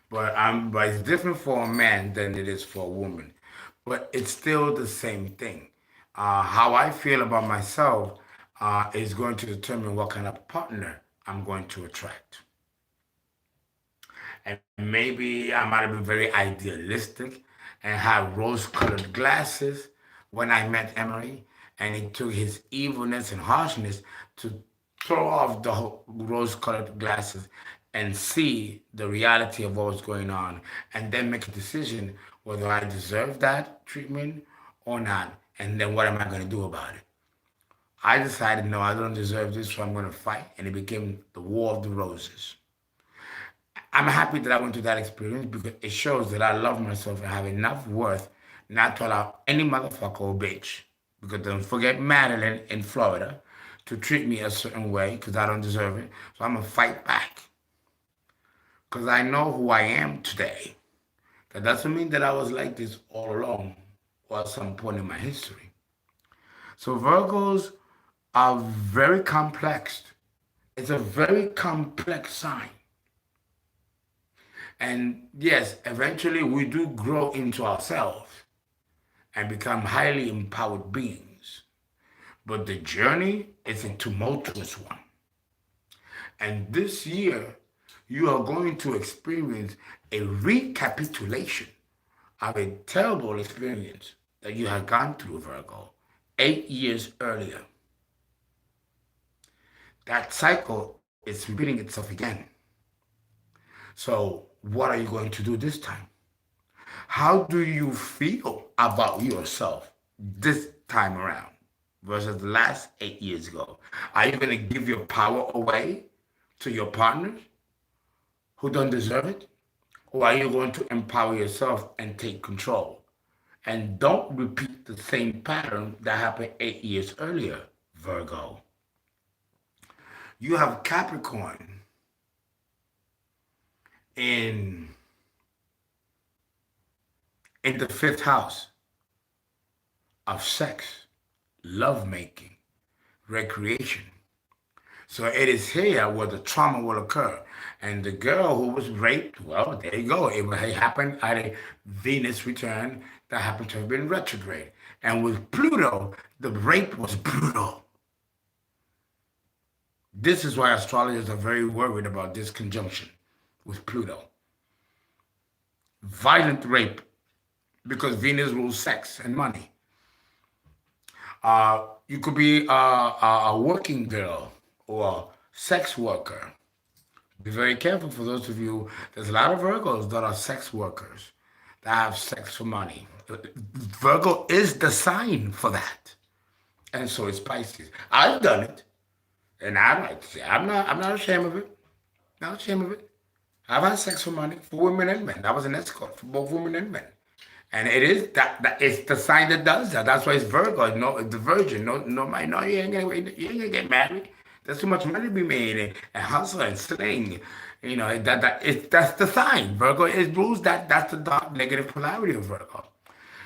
But it's different for a man than it is for a woman. But it's still the same thing. How I feel about myself is going to determine what kind of partner I'm going to attract. And maybe I might have been very idealistic and had rose-colored glasses when I met Emery, and it took his evilness and harshness to throw off the rose-colored glasses and see the reality of what was going on, and then make a decision whether I deserve that treatment or not, and then what am I going to do about it. I decided, no, I don't deserve this, so I'm going to fight, and it became the War of the Roses. I'm happy that I went through that experience because it shows that I love myself and have enough worth not to allow any motherfucker or bitch, because don't forget Madeline in Florida, to treat me a certain way because I don't deserve it. So I'm going to fight back because I know who I am today. That doesn't mean that I was like this all along or at some point in my history. So Virgos are very complex. It's a very complex sign. And yes, eventually we do grow into ourselves and become highly empowered beings. But the journey is a tumultuous one. And this year, you are going to experience a recapitulation of a terrible experience that you had gone through, Virgo, 8 years earlier. That cycle is repeating itself again. So, what are you going to do this time? How do you feel about yourself this time around versus the last 8 years ago? Are you going to give your power away to your partners who don't deserve it? Or are you going to empower yourself and take control? And don't repeat the same pattern that happened 8 years earlier, Virgo. You have Capricorn in the fifth house of sex, lovemaking, recreation. So it is here where the trauma will occur. And the girl who was raped, well, there you go. It happened at a Venus return that happened to have been retrograde. And with Pluto, the rape was brutal. This is why astrologers are very worried about this conjunction with Pluto. Violent rape, because Venus rules sex and money. You could be a working girl or a sex worker. Be very careful for those of you. There's a lot of Virgos that are sex workers that have sex for money. Virgo is the sign for that, and so is Pisces. I've done it, and I'm not ashamed of it. Not ashamed of it. I've had sex for money for women and men. I was an escort for both women and men. And it is that it's the sign that does that. That's why it's Virgo, no, the Virgin. No, you ain't gonna get married. There's too much money to be made and hustle and sling. You know that's the sign. Virgo it rules that's the dark negative polarity of Virgo.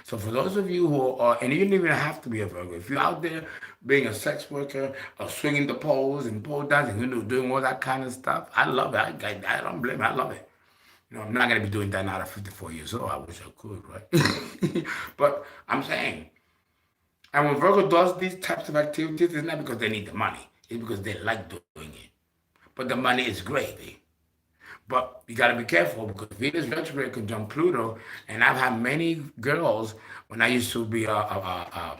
So for those of you who are, and you don't even have to be a Virgo, if you're out there being a sex worker or swinging the poles and pole dancing, doing all that kind of stuff, I love it. I don't blame it. I love it. I'm not going to be doing that now at 54 years old. I wish I could, right? But I'm saying, and when Virgo does these types of activities, it's not because they need the money. It's because they like doing it. But the money is gravy. But you got to be careful because Venus retrograde conjunct Pluto, and I've had many girls when I used to be a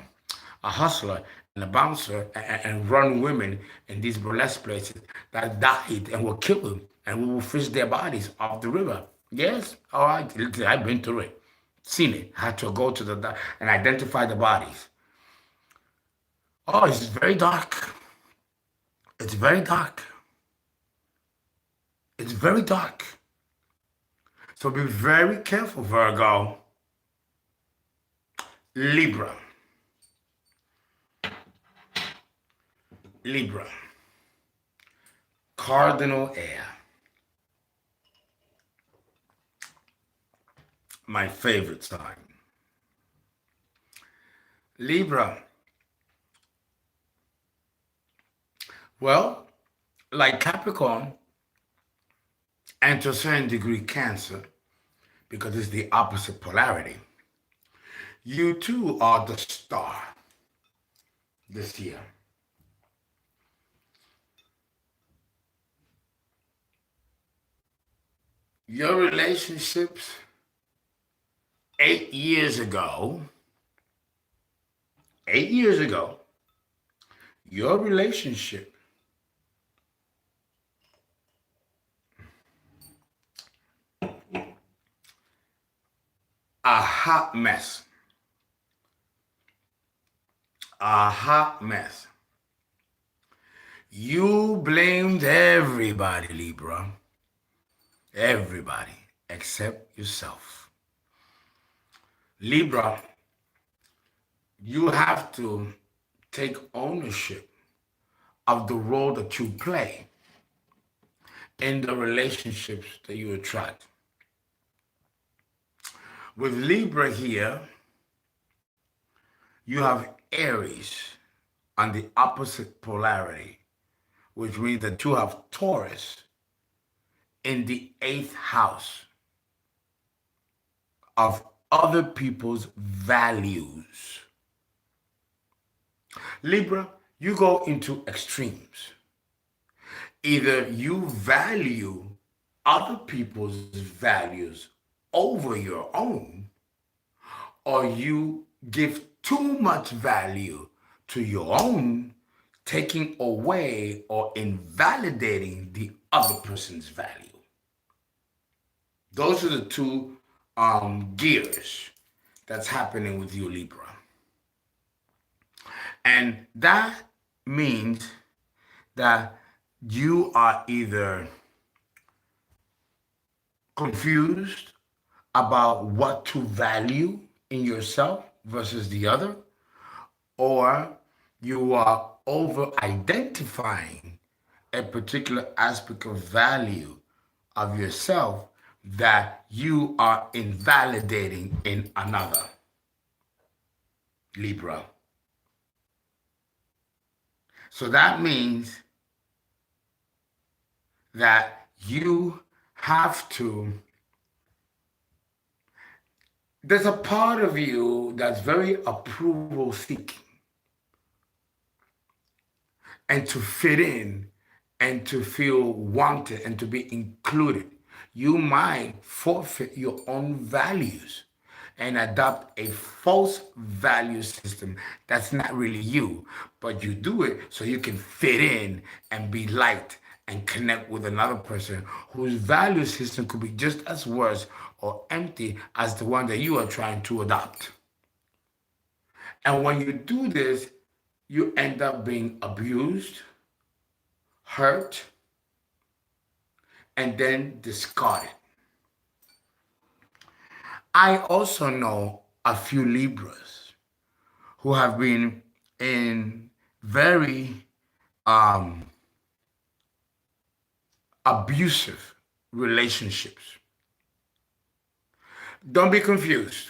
hustler and a bouncer and run women in these burlesque places that died and were killed, and we will fish their bodies off the river. Yes, all right, I've been through it, seen it. Had to go to and identify the bodies. Oh, it's very dark. It's very dark. It's very dark. So be very careful, Virgo. Libra. Libra. Cardinal air. My favorite sign. Libra. Well, like Capricorn, and to a certain degree Cancer, because it's the opposite polarity, you too are the star this year. Your relationships 8 years ago, 8 years ago, your relationship, a hot mess, a hot mess. You blamed everybody, Libra, everybody except yourself. Libra, you have to take ownership of the role that you play in the relationships that you attract. With Libra here, you have Aries on the opposite polarity, which means that you have Taurus in the 8th house of other people's values. Libra, you go into extremes. Either you value other people's values over your own, or you give too much value to your own, taking away or invalidating the other person's value. Those are the two gears that's happening with you, Libra. And that means that you are either confused about what to value in yourself versus the other, or you are over identifying a particular aspect of value of yourself that you are invalidating in another. Libra. So that means that you have to, there's a part of you that's very approval seeking, and to fit in and to feel wanted and to be included. You might forfeit your own values and adopt a false value system that's not really you, but you do it so you can fit in and be liked and connect with another person whose value system could be just as worse or empty as the one that you are trying to adopt. And when you do this, you end up being abused, hurt, and then discarded. I also know a few Libras who have been in very abusive relationships. Don't be confused.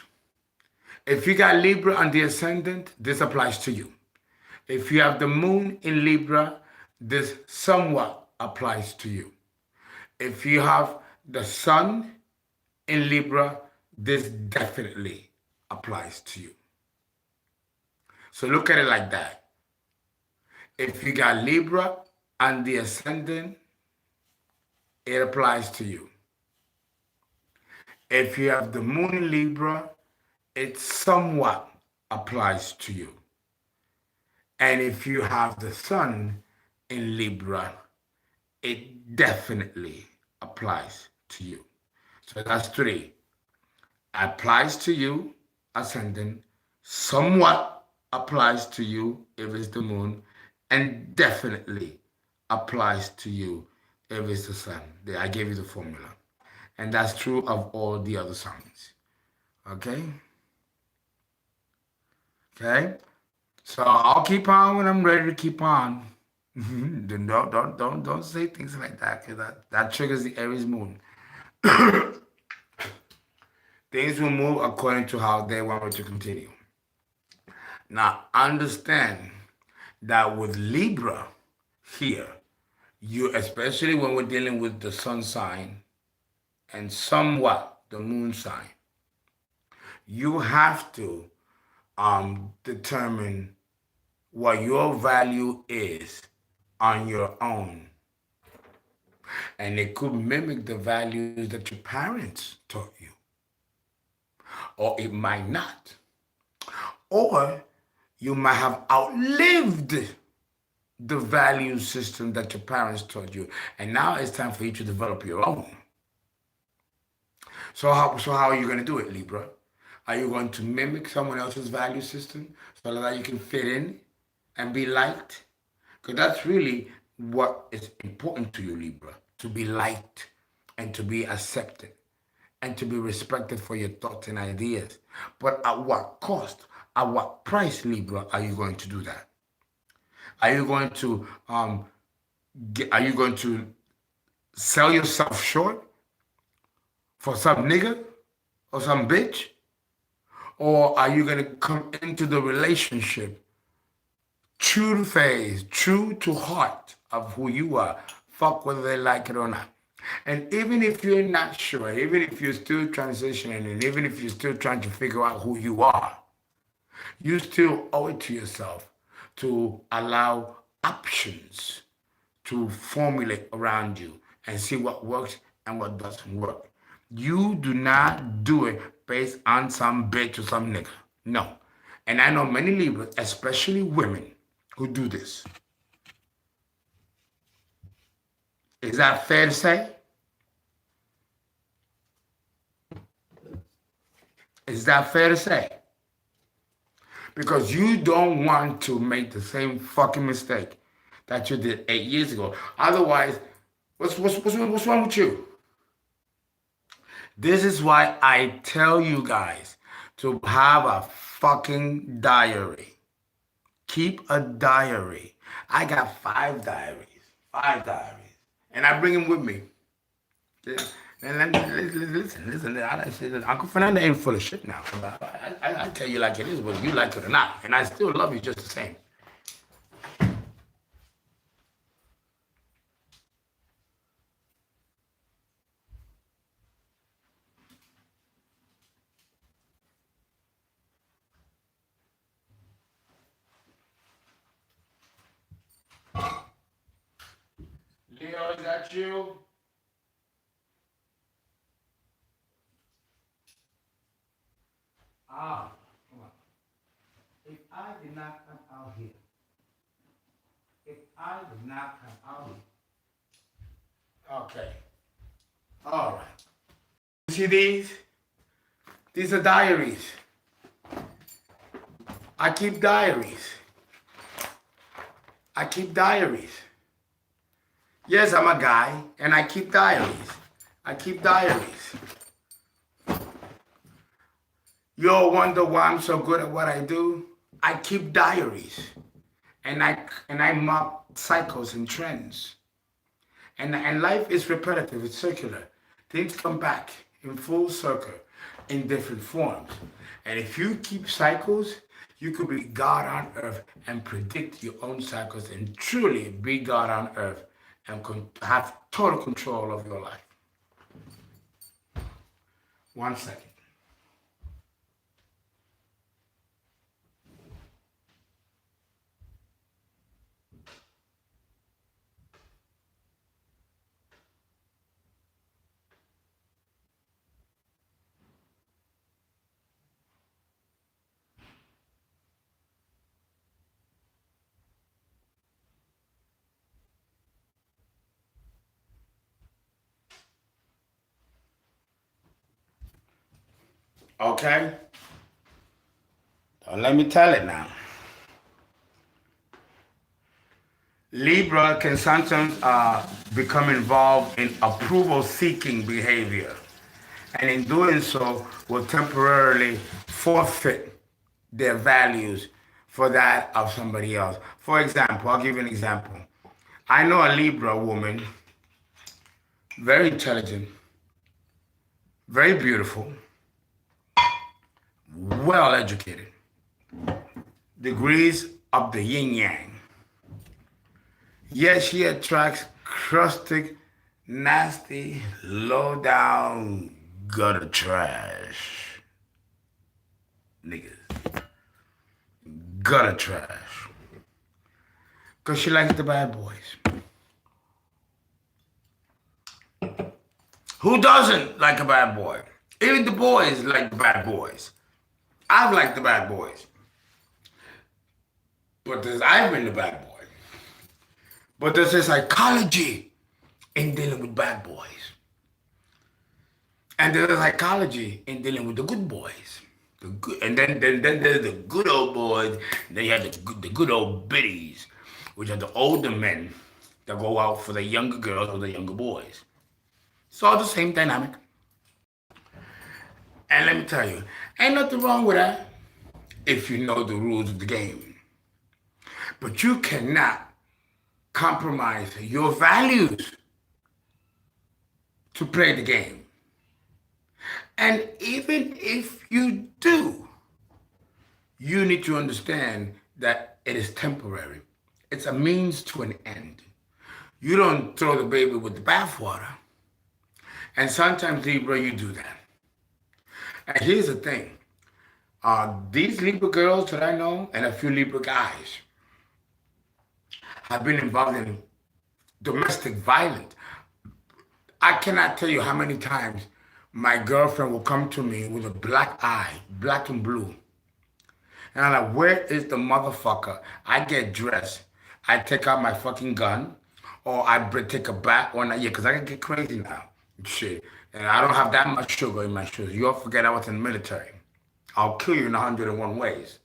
If you got Libra on the ascendant, this applies to you. If you have the moon in Libra, this somewhat applies to you. If you have the sun in Libra, this definitely applies to you. So look at it like that. If you got Libra and the ascendant, it applies to you. If you have the moon in Libra, it somewhat applies to you. And if you have the sun in Libra, it definitely applies to you. So that's 3. Applies to you, ascendant, somewhat applies to you if it's the moon, and definitely applies to you if it's the sun. I gave you the formula. And that's true of all the other signs. Okay? Okay? So I'll keep on when I'm ready to keep on. Don't say things like that, because that triggers the Aries moon. Things will move according to how they want me to continue. Now, understand that with Libra, here. You, especially when we're dealing with the sun sign and somewhat the moon sign, you have to determine what your value is on your own. And it could mimic the values that your parents taught you, or it might not. Or you might have outlived the value system that your parents taught you, and now it's time for you to develop your own. So how are you going to do it, Libra? Are you going to mimic someone else's value system so that you can fit in and be liked? Because that's really what is important to you, Libra, to be liked and to be accepted and to be respected for your thoughts and ideas. But at what cost? At what price, Libra, are you going to do that? Are you going to sell yourself short for some nigga or some bitch? Or are you going to come into the relationship true to phase, true to heart of who you are, fuck whether they like it or not? And even if you're not sure, even if you're still transitioning, and even if you're still trying to figure out who you are, you still owe it to yourself to allow options to formulate around you and see what works and what doesn't work. You do not do it based on some bitch or some nigga. No. And I know many Libras, especially women, who do this. Is that fair to say? Is that fair to say? Because you don't want to make the same fucking mistake that you did 8 years ago. Otherwise, what's wrong with you? This is why I tell you guys to have a fucking diary. Keep a diary. I got 5 diaries. 5 diaries. And I bring them with me. And listen, Uncle Fernando ain't full of shit now. I tell you like it is, whether you like it or not. And I still love you just the same. Leo, is that you? Ah, come on. If I did not come out here, okay. All right. You see these? These are diaries. I keep diaries. Yes, I'm a guy, and I keep diaries. You all wonder why I'm so good at what I do? I keep diaries, and I mark cycles and trends. And life is repetitive, it's circular. Things come back in full circle in different forms. And if you keep cycles, you could be God on earth and predict your own cycles and truly be God on earth and have total control of your life. 1 second. Okay? Don't let me tell it now. Libra can sometimes become involved in approval-seeking behavior, and in doing so will temporarily forfeit their values for that of somebody else. For example, I'll give you an example. I know a Libra woman, very intelligent, very beautiful, well educated, degrees of the yin yang. Yes, she attracts crustic, nasty, low down, gutter trash niggas. Gutter trash. Because she likes the bad boys. Who doesn't like a bad boy? Even the boys like the bad boys. I've liked the bad boys. But I've been the bad boy. But there's a psychology in dealing with bad boys. And there's a psychology in dealing with the good boys. The good, and then there's the good old boys. Then you have the good old biddies, which are the older men that go out for the younger girls or the younger boys. It's all the same dynamic. And let me tell you, ain't nothing wrong with that if you know the rules of the game. But you cannot compromise your values to play the game. And even if you do, you need to understand that it is temporary. It's a means to an end. You don't throw the baby with the bathwater. And sometimes, Libra, you do that. And here's the thing. These Libra girls that I know and a few Libra guys have been involved in domestic violence. I cannot tell you how many times my girlfriend will come to me with a black eye, black and blue. And I'm like, where is the motherfucker? I get dressed. I take out my fucking gun. Or I take a bat one night. Yeah, because I can get crazy now. Shit. And I don't have that much sugar in my shoes. You all forget I was in the military. I'll kill you in 101 ways.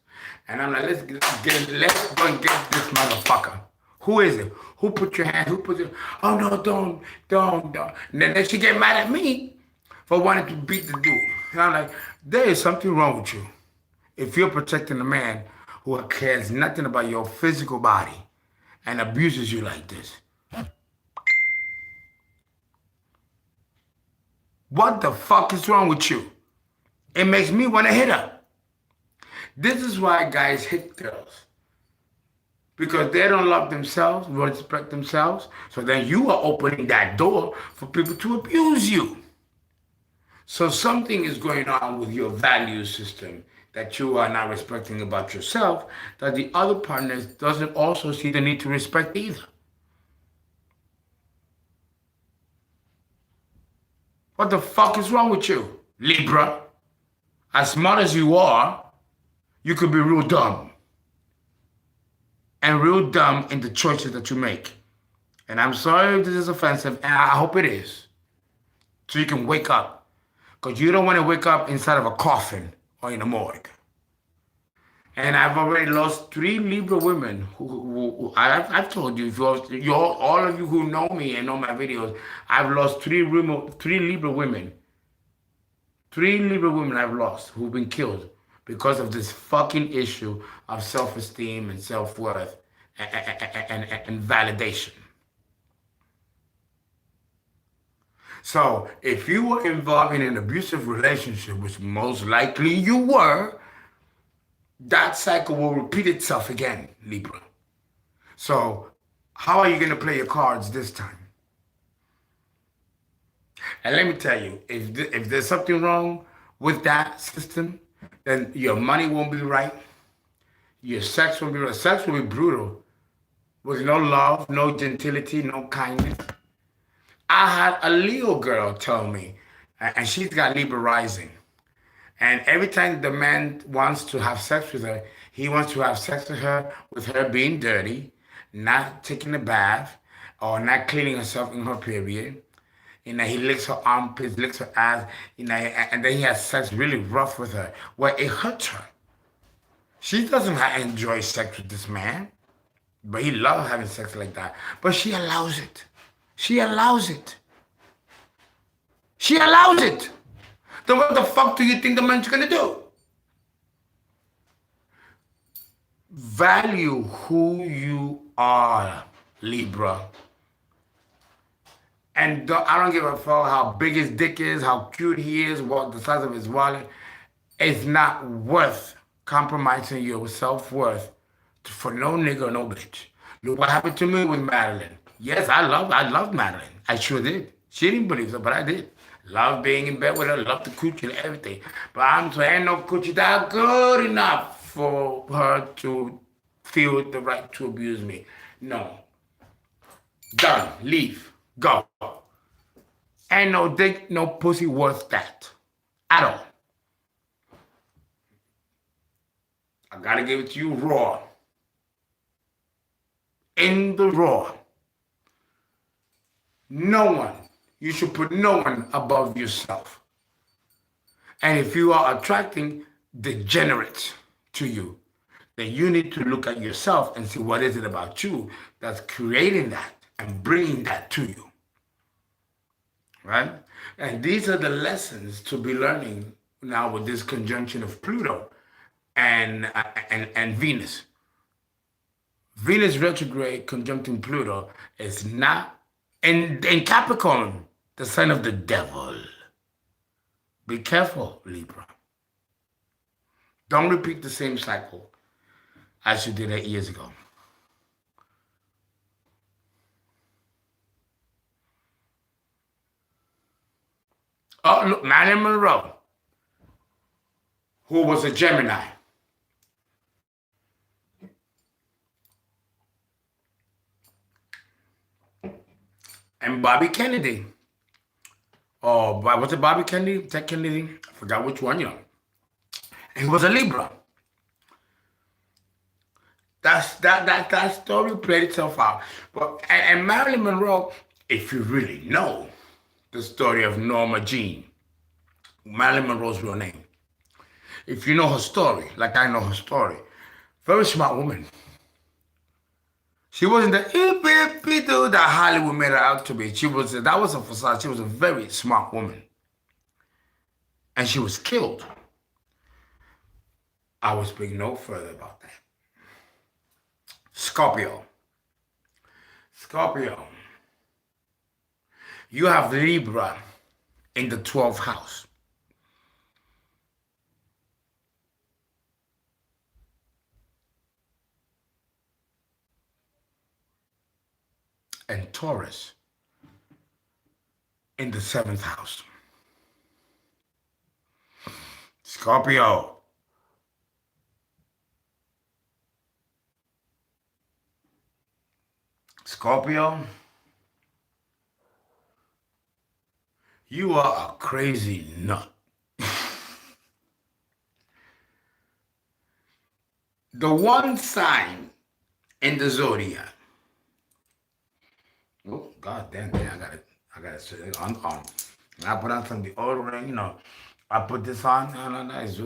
And I'm like, let's go and get this motherfucker. Who is it? Who put your hand? Who put it? Oh no, don't. And then she get mad at me for wanting to beat the dude. And I'm like, there is something wrong with you. If you're protecting a man who cares nothing about your physical body and abuses you like this. What the fuck is wrong with you? It makes me want to hit her. This is why guys hit girls. Because they don't love themselves, respect themselves. So then you are opening that door for people to abuse you. So something is going on with your value system that you are not respecting about yourself, that the other partner doesn't also see the need to respect either. What the fuck is wrong with you, Libra? As smart as you are, you could be real dumb. And real dumb in the choices that you make. And I'm sorry if this is offensive, and I hope it is. So you can wake up. Because you don't want to wake up inside of a coffin or in a morgue. And I've already lost 3 Libra women who I've told you, all of you who know me and know my videos, I've lost 3 Libra women. 3 Libra women I've lost who've been killed because of this fucking issue of self-esteem and self-worth and validation. So if you were involved in an abusive relationship, which most likely you were, that cycle will repeat itself again, Libra. So how are you going to play your cards this time? And let me tell you, if there's something wrong with that system, then your money won't be right. Your sex won't be right. Sex will be brutal. With no love, no gentility, no kindness. I had a Leo girl tell me, and she's got Libra rising. And every time the man wants to have sex with her, he wants to have sex with her being dirty, not taking a bath, or not cleaning herself in her period. You know, he licks her armpits, licks her ass, you know, and then he has sex really rough with her, where it hurts her. She doesn't enjoy sex with this man, but he loves having sex like that. But she allows it. She allows it. She allows it. Then what the fuck do you think the man's gonna do? Value who you are, Libra. And I don't give a fuck how big his dick is, how cute he is, what the size of his wallet. It's not worth compromising your self-worth for no nigga or no bitch. Look what happened to me with Madeline. Yes, I love Madeline. I sure did. She didn't believe so, but I did. Love being in bed with her, love the coochie and everything. But I'm saying ain't no coochie that good enough for her to feel the right to abuse me. No. Done. Leave. Go. Ain't no dick, no pussy worth that. At all. I gotta give it to you raw. In the raw. No one. You should put no one above yourself. And if you are attracting degenerates to you, then you need to look at yourself and see what is it about you that's creating that and bringing that to you. Right? And these are the lessons to be learning now with this conjunction of Pluto and Venus. Venus retrograde conjuncting Pluto is not in Capricorn, the sign of the devil. Be careful, Libra. Don't repeat the same cycle as you did 8 years ago. Oh, look, Marilyn Monroe, who was a Gemini. And Bobby Kennedy. Oh, was it Bobby Kennedy? Ted Kennedy? I forgot which one, He was a Libra. That story played itself out. But and Marilyn Monroe, if you really know the story of Norma Jean, Marilyn Monroe's real name. If you know her story, like I know her story, very smart woman. She wasn't the hippie that Hollywood made her out to be. That was a facade. She was a very smart woman. And she was killed. I will speak no further about that. Scorpio. Scorpio. You have Libra in the 12th house. And Taurus in the 7th house. Scorpio. Scorpio. You are a crazy nut. The one sign in the zodiac. Oh, God damn, I gotta say it on. I put on some deodorant, I put this on, it's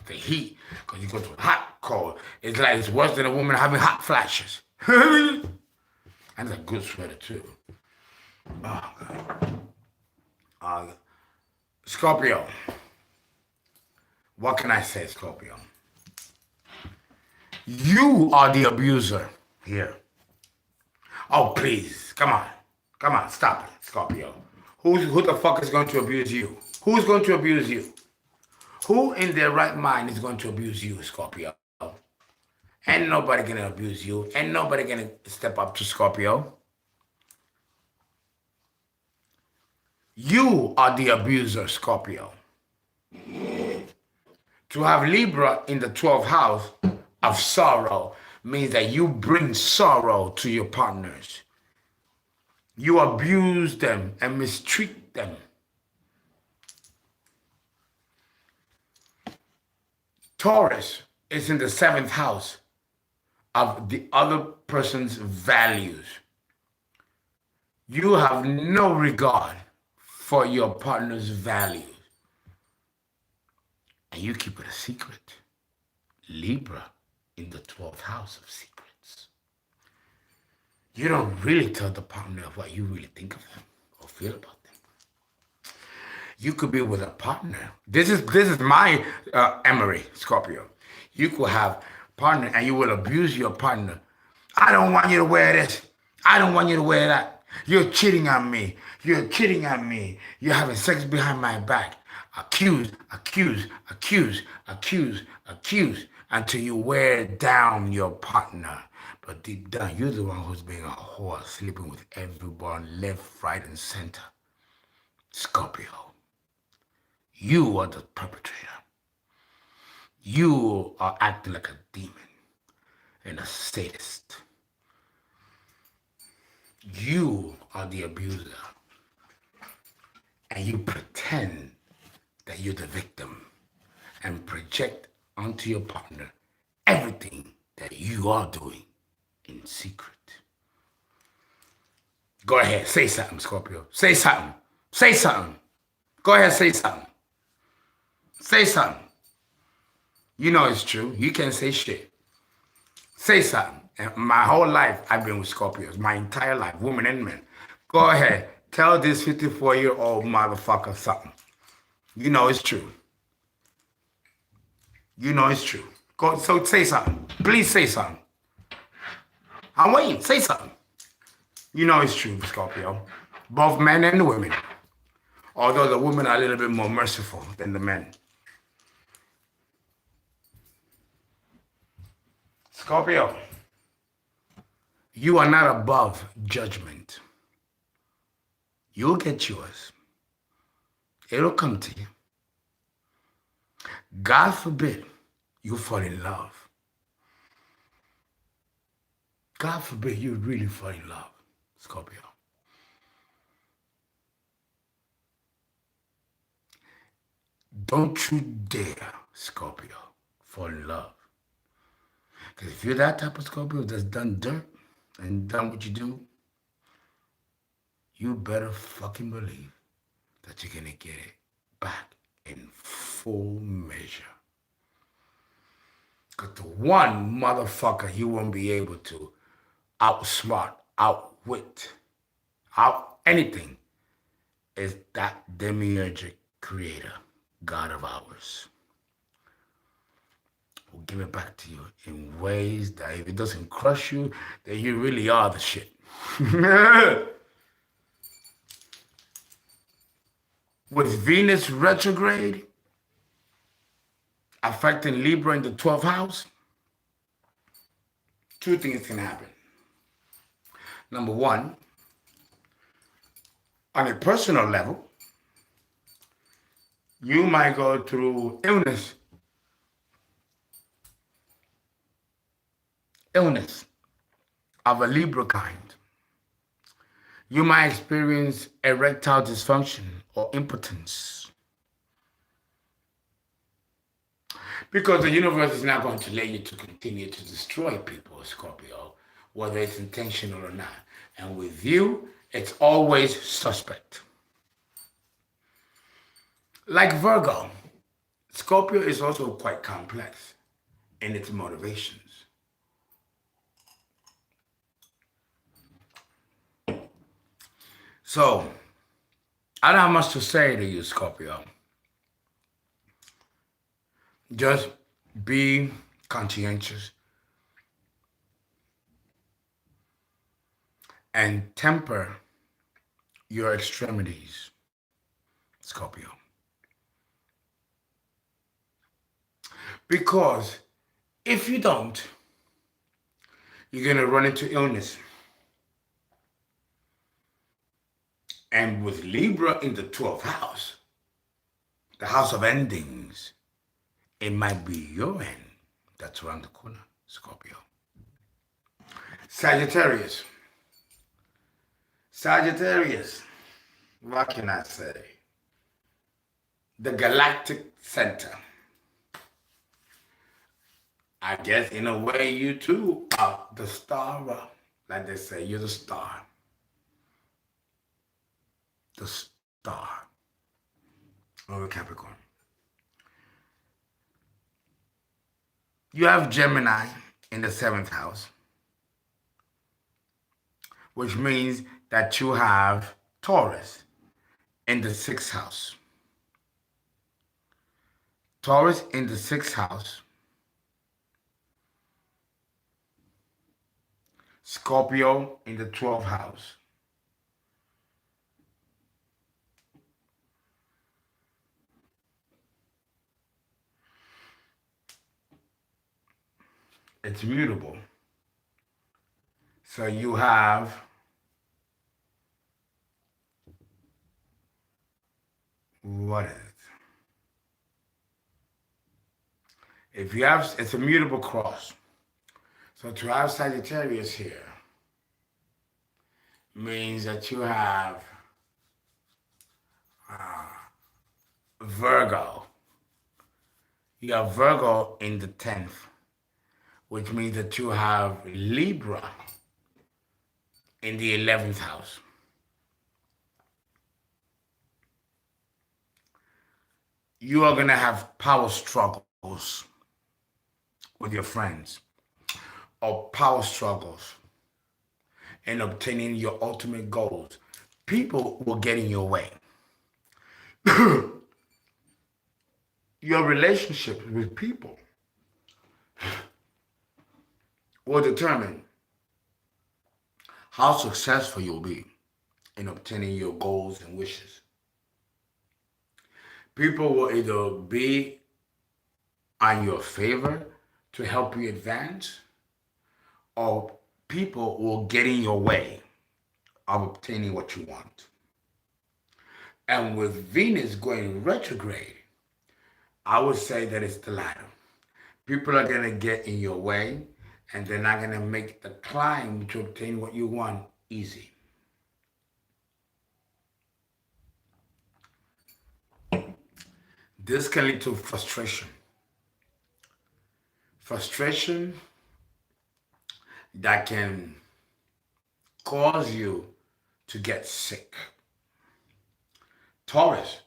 the heat, because you go to a hot, cold. It's like it's worse than a woman having hot flashes. And it's a good sweater, too. Oh, God. Scorpio. What can I say, Scorpio? You are the abuser here. Oh, please. Come on, stop it, Scorpio. Who the fuck is going to abuse you? Who's going to abuse you? Who in their right mind is going to abuse you, Scorpio? Ain't nobody gonna abuse you. Ain't nobody gonna step up to Scorpio. You are the abuser, Scorpio. To have Libra in the 12th house of sorrow means that you bring sorrow to your partners. You abuse them and mistreat them. Taurus is in the 7th house of the other person's values. You have no regard for your partner's values. And you keep it a secret. Libra in the 12th house of secrets. You don't really tell the partner what you really think of them or feel about them. You could be with a partner. This is my Emery, Scorpio. You could have partner and you will abuse your partner. I don't want you to wear this. I don't want you to wear that. You're cheating on me. You're cheating on me. You're having sex behind my back. Accuse, until you wear down your partner. But deep down, you're the one who's being a whore, sleeping with everyone left, right, and center. Scorpio, you are the perpetrator. You are acting like a demon and a sadist. You are the abuser. And you pretend that you're the victim and project onto your partner everything that you are doing in secret. Go ahead, say something, Scorpio. Say something. Say something. Go ahead, say something. Say something. You know it's true. You can't say shit. Say something. And my whole life, I've been with Scorpios. My entire life, women and men. Go ahead. Tell this 54-year-old motherfucker something. You know it's true. You know it's true. Go, so say something. Please say something. I'm waiting. Say something. You know it's true, Scorpio. Both men and women. Although the women are a little bit more merciful than the men. Scorpio, you are not above judgment. You'll get yours. It'll come to you. God forbid you fall in love. God forbid you really fall in love, Scorpio. Don't you dare, Scorpio, fall in love. Because if you're that type of Scorpio that's done dirt and done what you do, you better fucking believe that you're going to get it back in full measure. Because the one motherfucker you won't be able to outsmart, outwit, out anything is that demiurgic creator, God of ours. Will give it back to you in ways that if it doesn't crush you, then you really are the shit. With Venus retrograde affecting Libra in the 12th house, two things can happen. Number one, on a personal level, you might go through illness of a Libra kind. You might experience erectile dysfunction or impotence. Because the universe is not going to let you to continue to destroy people, Scorpio, whether it's intentional or not. And with you, it's always suspect. Like Virgo, Scorpio is also quite complex in its motivations. So, I don't have much to say to you, Scorpio. Just be conscientious and temper your extremities, Scorpio. Because if you don't, you're going to run into illness. And with Libra in the 12th house, the house of endings, it might be your end that's around the corner, Scorpio. Sagittarius. Sagittarius, what can I say? The galactic center. I guess in a way you too are the star, like they say, you're the star. The star of a Capricorn. You have Gemini in the 7th house, which means that you have Taurus in the 6th house. Taurus in the 6th house. Scorpio in the 12th house. It's mutable. So you have what is it? If you have, it's a mutable cross. So to have Sagittarius here means that you have Virgo. You have Virgo in the 10th, which means that you have Libra in the 11th house. You are going to have power struggles with your friends, or power struggles in obtaining your ultimate goals. People will get in your way. Your relationships with people will determine how successful you'll be in obtaining your goals and wishes. People will either be on your favor to help you advance, or people will get in your way of obtaining what you want. And with Venus going retrograde, I would say that it's the latter. People are going to get in your way, and they're not going to make the climb to obtain what you want easy. This can lead to frustration. Frustration that can cause you to get sick. Taurus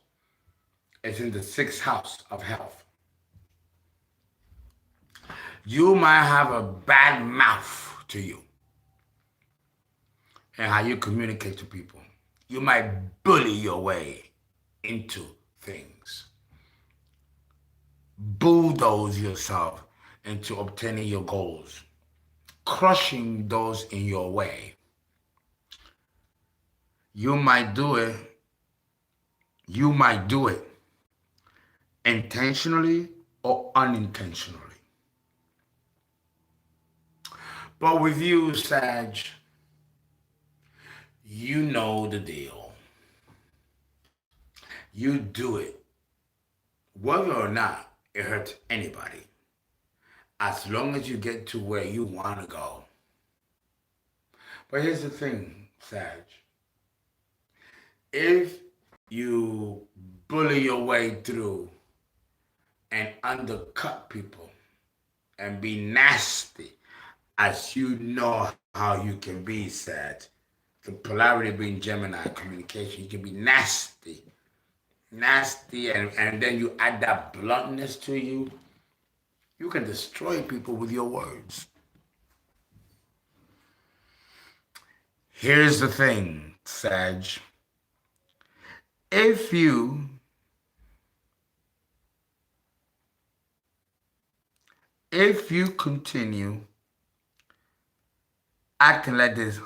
is in the 6th house of health. You might have a bad mouth to you and how you communicate to people. You might bully your way into things. Bulldoze yourself into obtaining your goals, crushing those in your way. You might do it intentionally or unintentionally. But with you, Sag, you know the deal. You do it, whether or not it hurts anybody, as long as you get to where you want to go. But here's the thing, Sag. If you bully your way through and undercut people and be nasty, as you know how you can be, Sag, the polarity being Gemini communication, you can be nasty, and then you add that bluntness to you, you can destroy people with your words. Here's the thing, Sag. If you continue acting like this,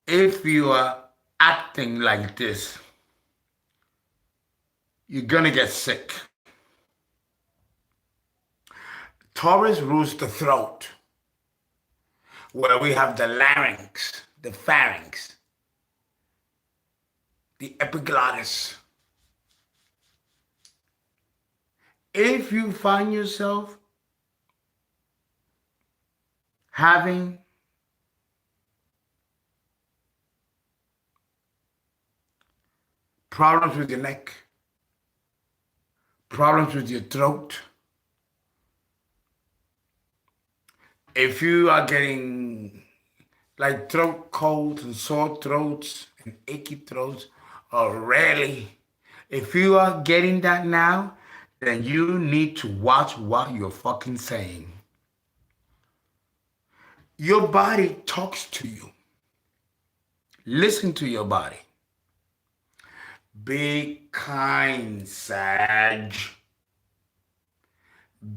if you are acting like this, you're gonna get sick. Taurus rules the throat, where we have the larynx, the pharynx, the epiglottis. If you find yourself having problems with your neck, problems with your throat, if you are getting like throat colds and sore throats and achy throats, or rarely, if you are getting that now, then you need to watch what you're fucking saying. Your body talks to you. Listen to your body. Be kind, Sag.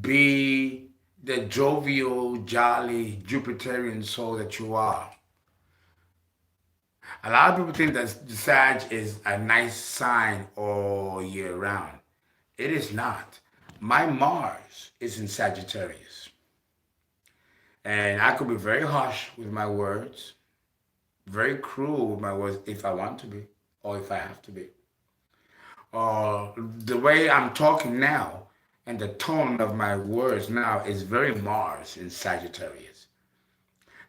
Be the jovial, jolly, Jupiterian soul that you are. A lot of people think that Sag is a nice sign all year round. It is not. My Mars is in Sagittarius. And I could be very harsh with my words, very cruel with my words if I want to be, or if I have to be. The way I'm talking now and the tone of my words now is very Mars in Sagittarius.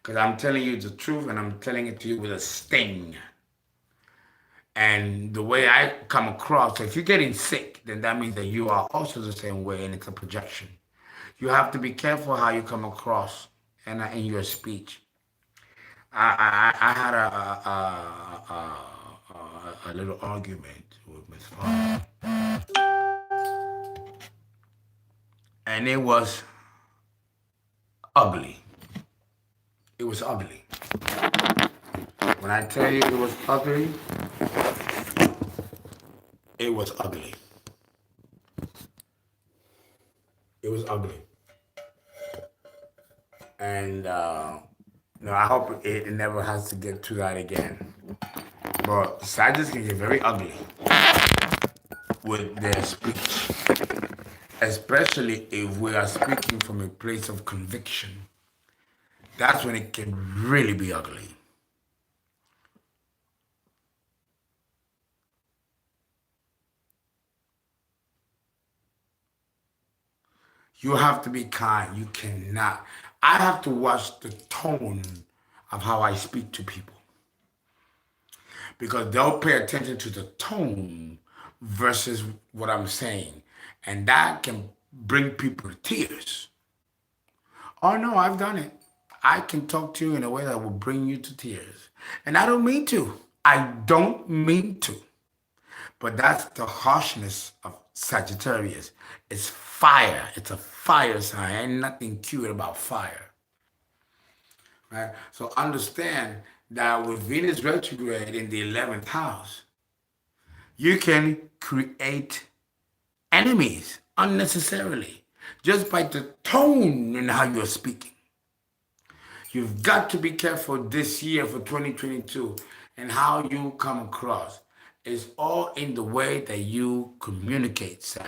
Because I'm telling you the truth and I'm telling it to you with a sting. And the way I come across, so if you're getting sick, then that means that you are also the same way and it's a projection. You have to be careful how you come across and in your speech. I had a little argument with Miss Father, and it was ugly. It was ugly. When I tell you it was ugly, it was ugly. It was ugly. And no, I hope it never has to get to that again. But Sagittarius can get very ugly with their speech, especially if we are speaking from a place of conviction. That's when it can really be ugly. You have to be kind. You cannot. I have to watch the tone of how I speak to people because they'll pay attention to the tone versus what I'm saying. And that can bring people to tears. Oh no, I've done it. I can talk to you in a way that will bring you to tears. And I don't mean to. I don't mean to. But that's the harshness of Sagittarius. It's fire. It's a fire sign. Ain't nothing cute about fire. Right? So understand that with Venus retrograde in the 11th house, you can create enemies unnecessarily just by the tone in how you're speaking. You've got to be careful this year for 2022 and how you come across. It's all in the way that you communicate, Sag.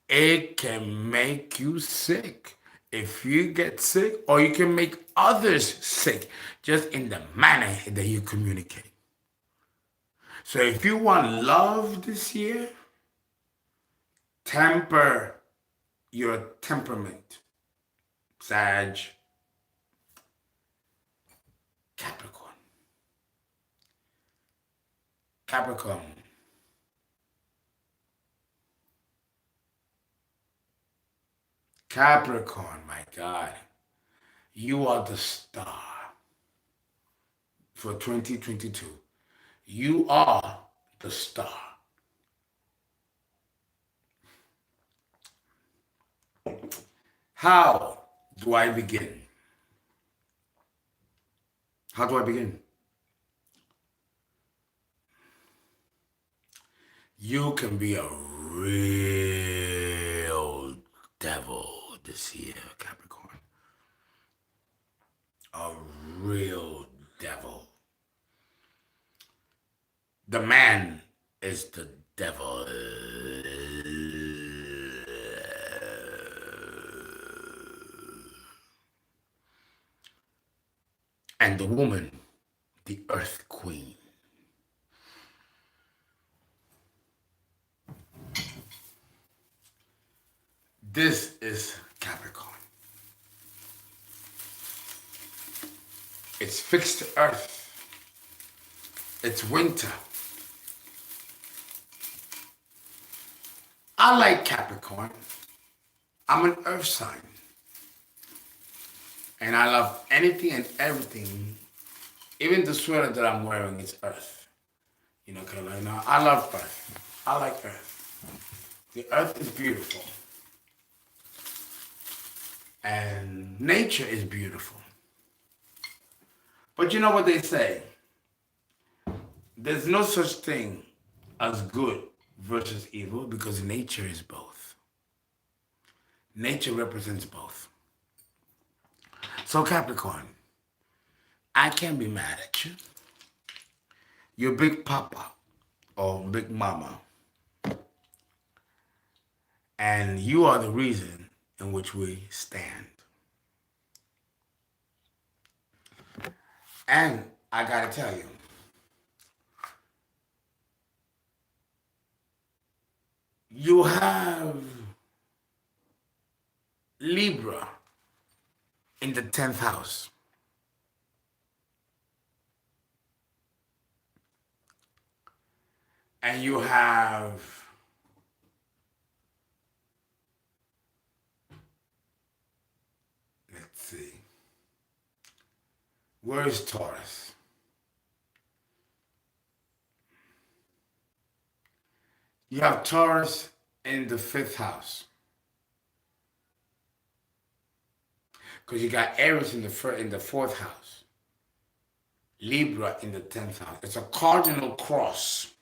It can make you sick if you get sick, or you can make others sick just in the manner that you communicate. So if you want love this year, temper your temperament, Sag. Capricorn. Capricorn. Capricorn, my God. You are the star for 2022. You are the star. How do I begin? How do I begin? You can be a real devil this year, Capricorn. A real devil. The man is the devil. And the woman, the earth queen. This is Capricorn. It's fixed earth. It's winter. I like Capricorn. I'm an earth sign. And I love anything and everything. Even the sweater that I'm wearing is earth. You know, Carolina, I love earth. I like earth. The earth is beautiful. And nature is beautiful. But you know what they say? There's no such thing as good versus evil because nature is both. Nature represents both. So Capricorn, I can't be mad at you. Your big papa or big mama And you are the reason in which we stand. And I gotta tell you, you have Libra in the 10th house. And you have let's see, where's Taurus? You have Taurus in the 5th house. Because you got Aries in the 4th house. Libra in the 10th house. It's a cardinal cross.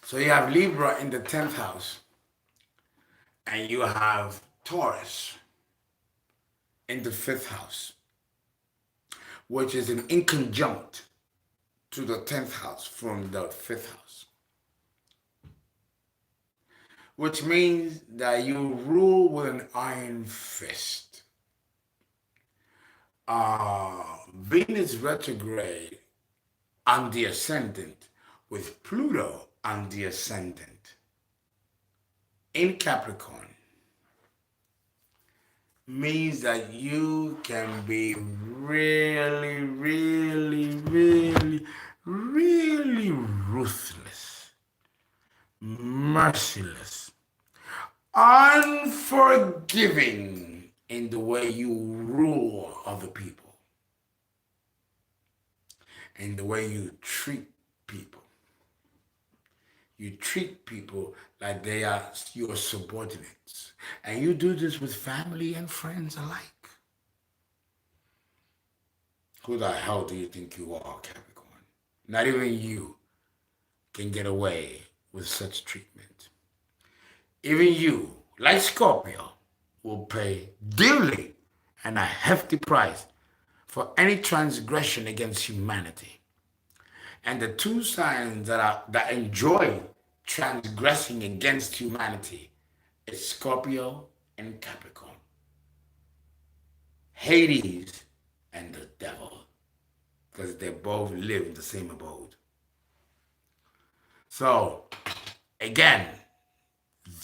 So you have Libra in the 10th house. And you have Taurus in the 5th house, which is an inconjunct to the 10th house from the 5th house. Which means that you rule with an iron fist. Venus retrograde on the ascendant with Pluto on the ascendant in Capricorn means that you can be really, really, really, really ruthless, merciless, unforgiving in the way you rule other people, in the way you treat people. You treat people like they are your subordinates. And you do this with family and friends alike. Who the hell do you think you are, Capricorn? Not even you can get away with such treatment. Even you, like Scorpio, will pay dearly and a hefty price for any transgression against humanity. And the two signs that enjoy transgressing against humanity is Scorpio and Capricorn. Hades and the devil, because they both live in the same abode. So, again,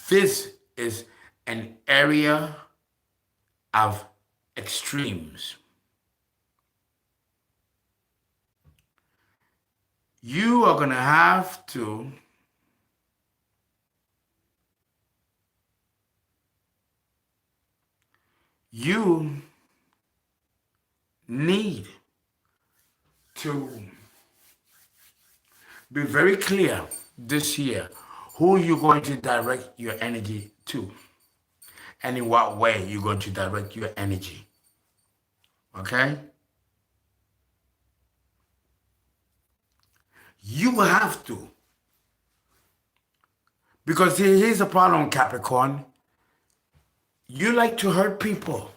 this is an area of extremes. You are going to have to need to be very clear this year who you're going to direct your energy to and in what way you're going to direct your energy. Okay? You have to. Because here's the problem, Capricorn. You like to hurt people.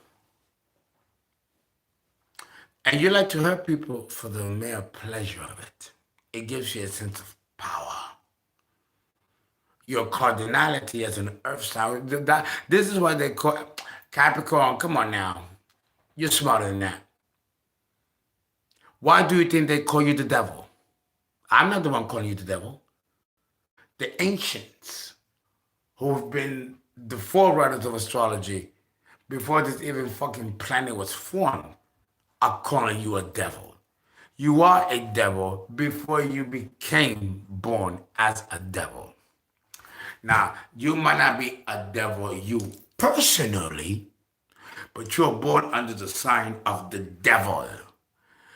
And you like to hurt people for the mere pleasure of it. It gives you a sense of power. Your cardinality as an earth sign. This is what they call Capricorn. Come on now. You're smarter than that. Why do you think they call you the devil? I'm not the one calling you the devil. The ancients who've been the forerunners of astrology before this even fucking planet was formed are calling you a devil. You are a devil before you became born as a devil. Now, you might not be a devil you personally, but you're born under the sign of the devil.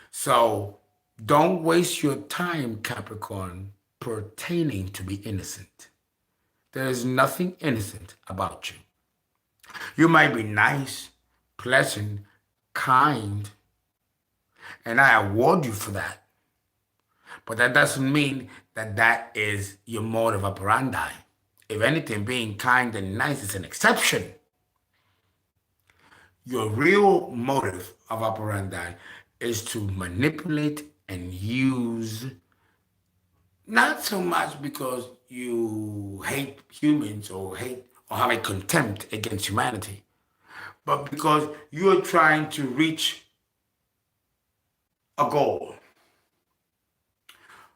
So don't waste your time, Capricorn, pertaining to be innocent. There is nothing innocent about you. You might be nice, pleasant, kind, and I award you for that. But that doesn't mean that that is your modus operandi. If anything, being kind and nice is an exception. Your real motive of operandi is to manipulate and use, not so much because you hate humans or have a contempt against humanity, but because you're trying to reach a goal.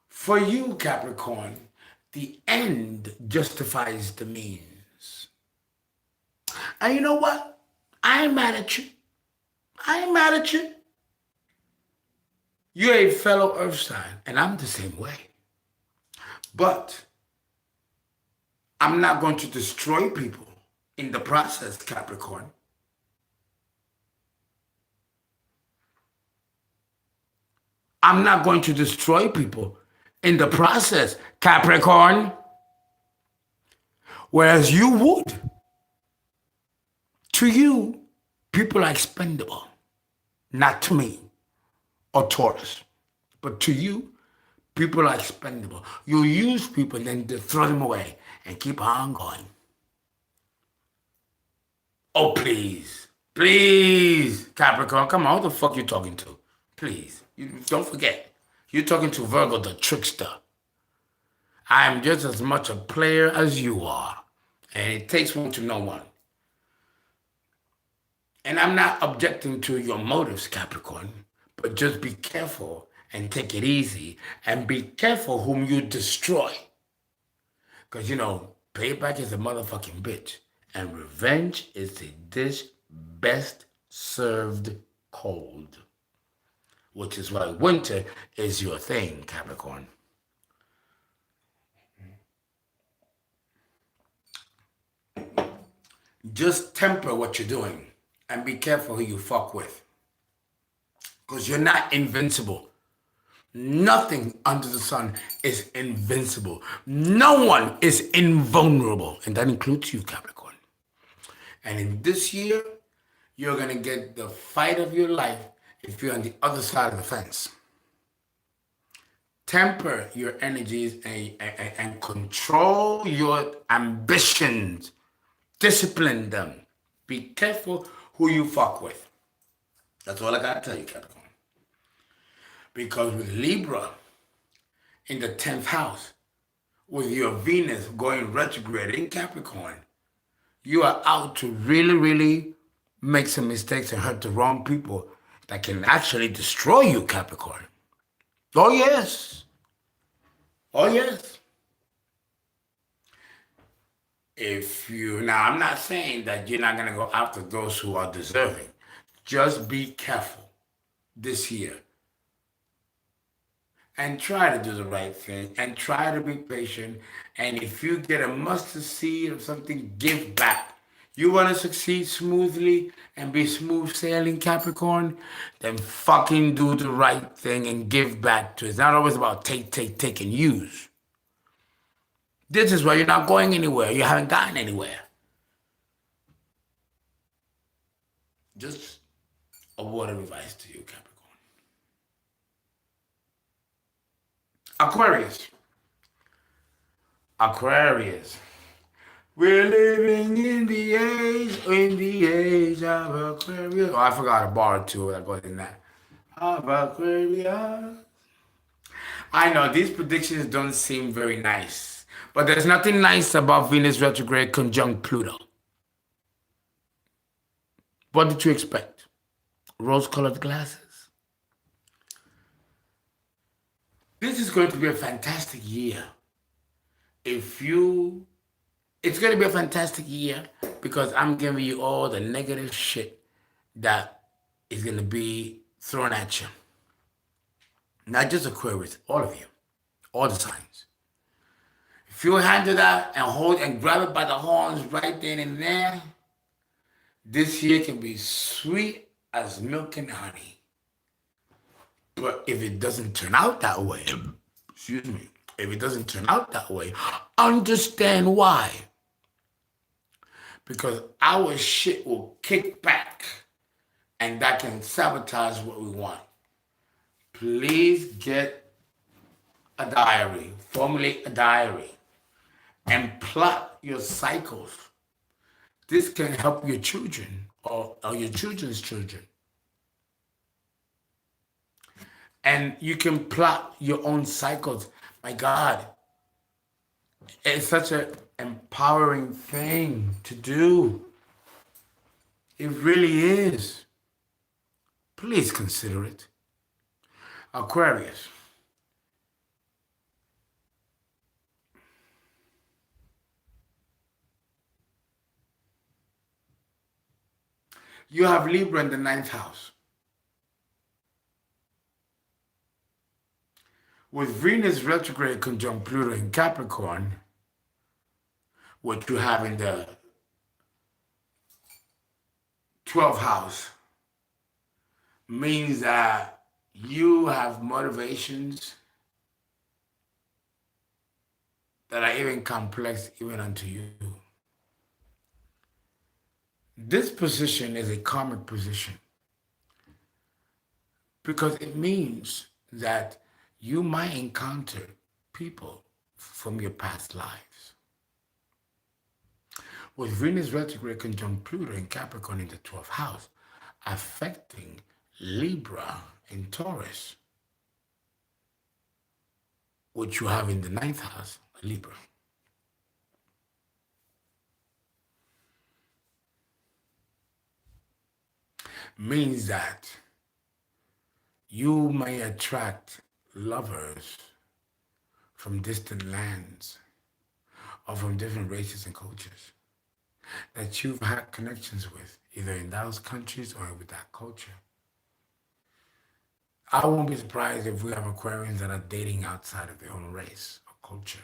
For you, Capricorn, the end justifies the means. And you know what? I ain't mad at you. I ain't mad at you. You're a fellow earth sign, and I'm the same way. But I'm not going to destroy people in the process, Capricorn. I'm not going to destroy people in the process, Capricorn. Whereas you would. To you, people are expendable. Not to me or Taurus. But to you, people are expendable. You use people and then throw them away and keep on going. Oh, please. Please, Capricorn. Come on, who the fuck you talking to? Please. Don't forget. You're talking to Virgo, the trickster. I am just as much a player as you are. And it takes one to know one. And I'm not objecting to your motives, Capricorn, but just be careful and take it easy and be careful whom you destroy. Because, payback is a motherfucking bitch. And revenge is a dish best served cold. Which is why winter is your thing, Capricorn. Just temper what you're doing and be careful who you fuck with. Because you're not invincible. Nothing under the sun is invincible. No one is invulnerable. And that includes you, Capricorn. And in this year, you're going to get the fight of your life if you're on the other side of the fence. Temper your energies and control your ambitions. Discipline them. Be careful who you fuck with. That's all I got to tell you, Capricorn. Because with Libra in the 10th house, with your Venus going retrograde in Capricorn, you are out to really, really make some mistakes and hurt the wrong people that can actually destroy you, Capricorn. Oh, yes. Oh, yes. Now I'm not saying that you're not going to go after those who are deserving. Just be careful this year. And try to do the right thing. And try to be patient. And if you get a mustard seed or something, give back. You want to succeed smoothly and be smooth sailing, Capricorn? Then fucking do the right thing and give back to it. It's not always about take, and use. This is why you're not going anywhere. You haven't gotten anywhere. Just a word of advice to you, Capricorn. Aquarius. We're living in the age of Aquarius. Oh, I forgot a bar too that goes in that. Of Aquarius. I know these predictions don't seem very nice, but there's nothing nice about Venus retrograde conjunct Pluto. What did you expect? Rose-colored glasses? This is going to be a fantastic year. It's going to be a fantastic year because I'm giving you all the negative shit that is going to be thrown at you. Not just Aquarius, all of you, all the signs. If you handle that and hold and grab it by the horns right then and there, this year can be sweet as milk and honey. But if it doesn't turn out that way, if it doesn't turn out that way, understand why. Because our shit will kick back and that can sabotage what we want. Please get a diary, formulate a diary, and plot your cycles. This can help your children or your children's children. And you can plot your own cycles. My God, It's such an empowering thing to do. It really is. Please consider it. Aquarius. You have Libra in the ninth house. With Venus retrograde conjunct Pluto in Capricorn, what you have in the 12th house means that you have motivations that are even complex even unto you. This position is a karmic position because it means that you might encounter people from your past lives. With Venus retrograde conjunct Pluto in Capricorn in the 12th house, affecting Libra in Taurus, which you have in the ninth house, Libra. Means that you may attract lovers from distant lands or from different races and cultures that you've had connections with, either in those countries or with that culture. I won't be surprised if we have Aquarians that are dating outside of their own race or culture.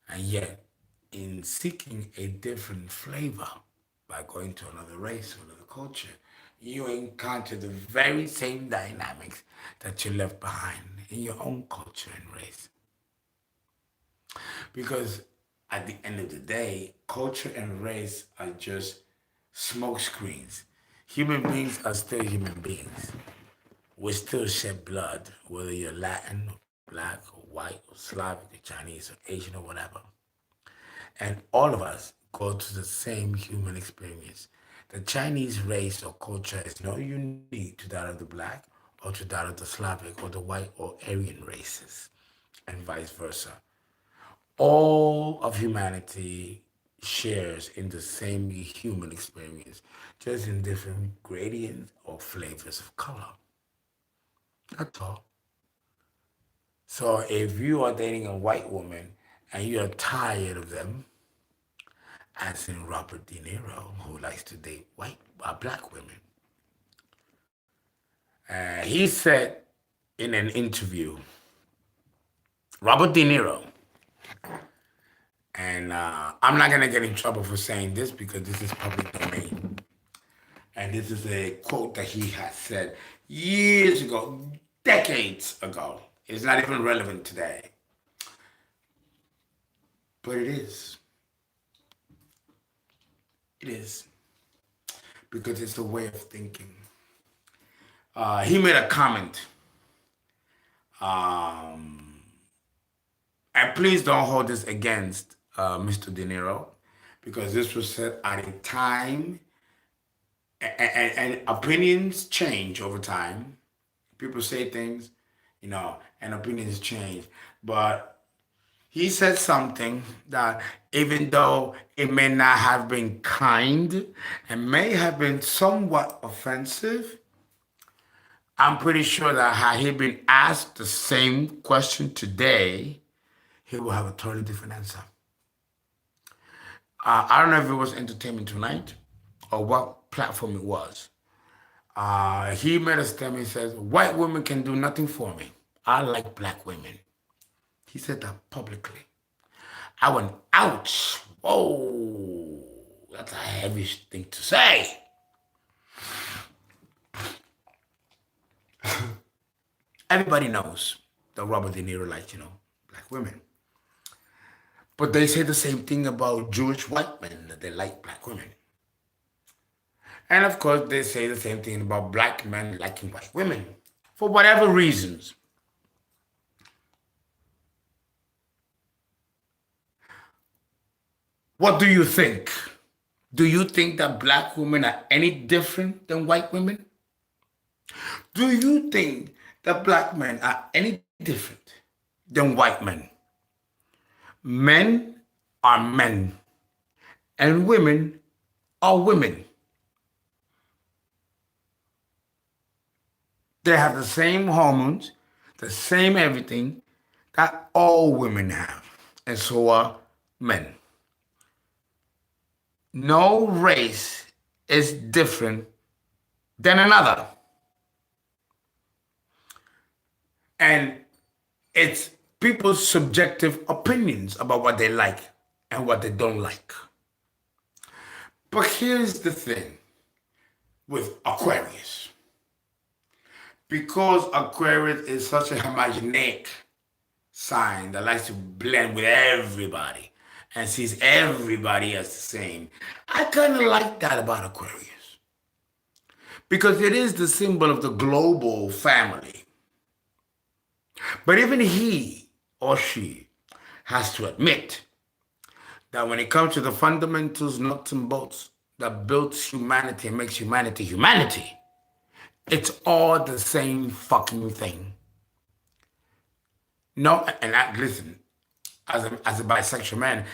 And yet, in seeking a different flavor by going to another race or another culture, you encounter the very same dynamics that you left behind in your own culture and race. Because at the end of the day, culture and race are just smoke screens. Human beings are still human beings. We still shed blood, whether you're Latin, or black, or white, or Slavic, or Chinese, or Asian, or whatever. And all of us go through the same human experience. The Chinese race or culture is not unique to that of the black or to that of the Slavic or the white or Aryan races, and vice versa. All of humanity shares in the same human experience, just in different gradients or flavors of color. That's all. So if you are dating a white woman and you are tired of them, as in Robert De Niro, who likes to date black women, he said in an interview, Robert De Niro, and I'm not going to get in trouble for saying this because this is public domain. And this is a quote that he has said years ago, decades ago. It's not even relevant today. But it is. It is. Because it's a way of thinking. He made a comment. And please don't hold this against Mr. De Niro, because this was said at a time, and opinions change over time. People say things, and opinions change. But he said something that, even though it may not have been kind and may have been somewhat offensive, I'm pretty sure that had he been asked the same question today, he will have a totally different answer. I don't know if it was Entertainment Tonight or what platform it was. He made a statement. He says, white women can do nothing for me. I like black women. He said that publicly. I went, ouch, whoa, that's a heavy thing to say. Everybody knows that Robert De Niro likes, black women. But they say the same thing about Jewish white men, that they like black women. And of course, they say the same thing about black men liking white women, for whatever reasons. What do you think? Do you think that black women are any different than white women? Do you think that black men are any different than white men? Men are men, and women are women. They have the same hormones, the same everything that all women have, and so are men. No race is different than another. And it's people's subjective opinions about what they like and what they don't like. But here's the thing with Aquarius. Because Aquarius is such a homogeneic sign that likes to blend with everybody and sees everybody as the same, I kind of like that about Aquarius. Because it is the symbol of the global family. But even he or she has to admit that when it comes to the fundamentals, nuts and bolts that builds humanity and makes humanity humanity, it's all the same fucking thing. No, and listen, as a bisexual man,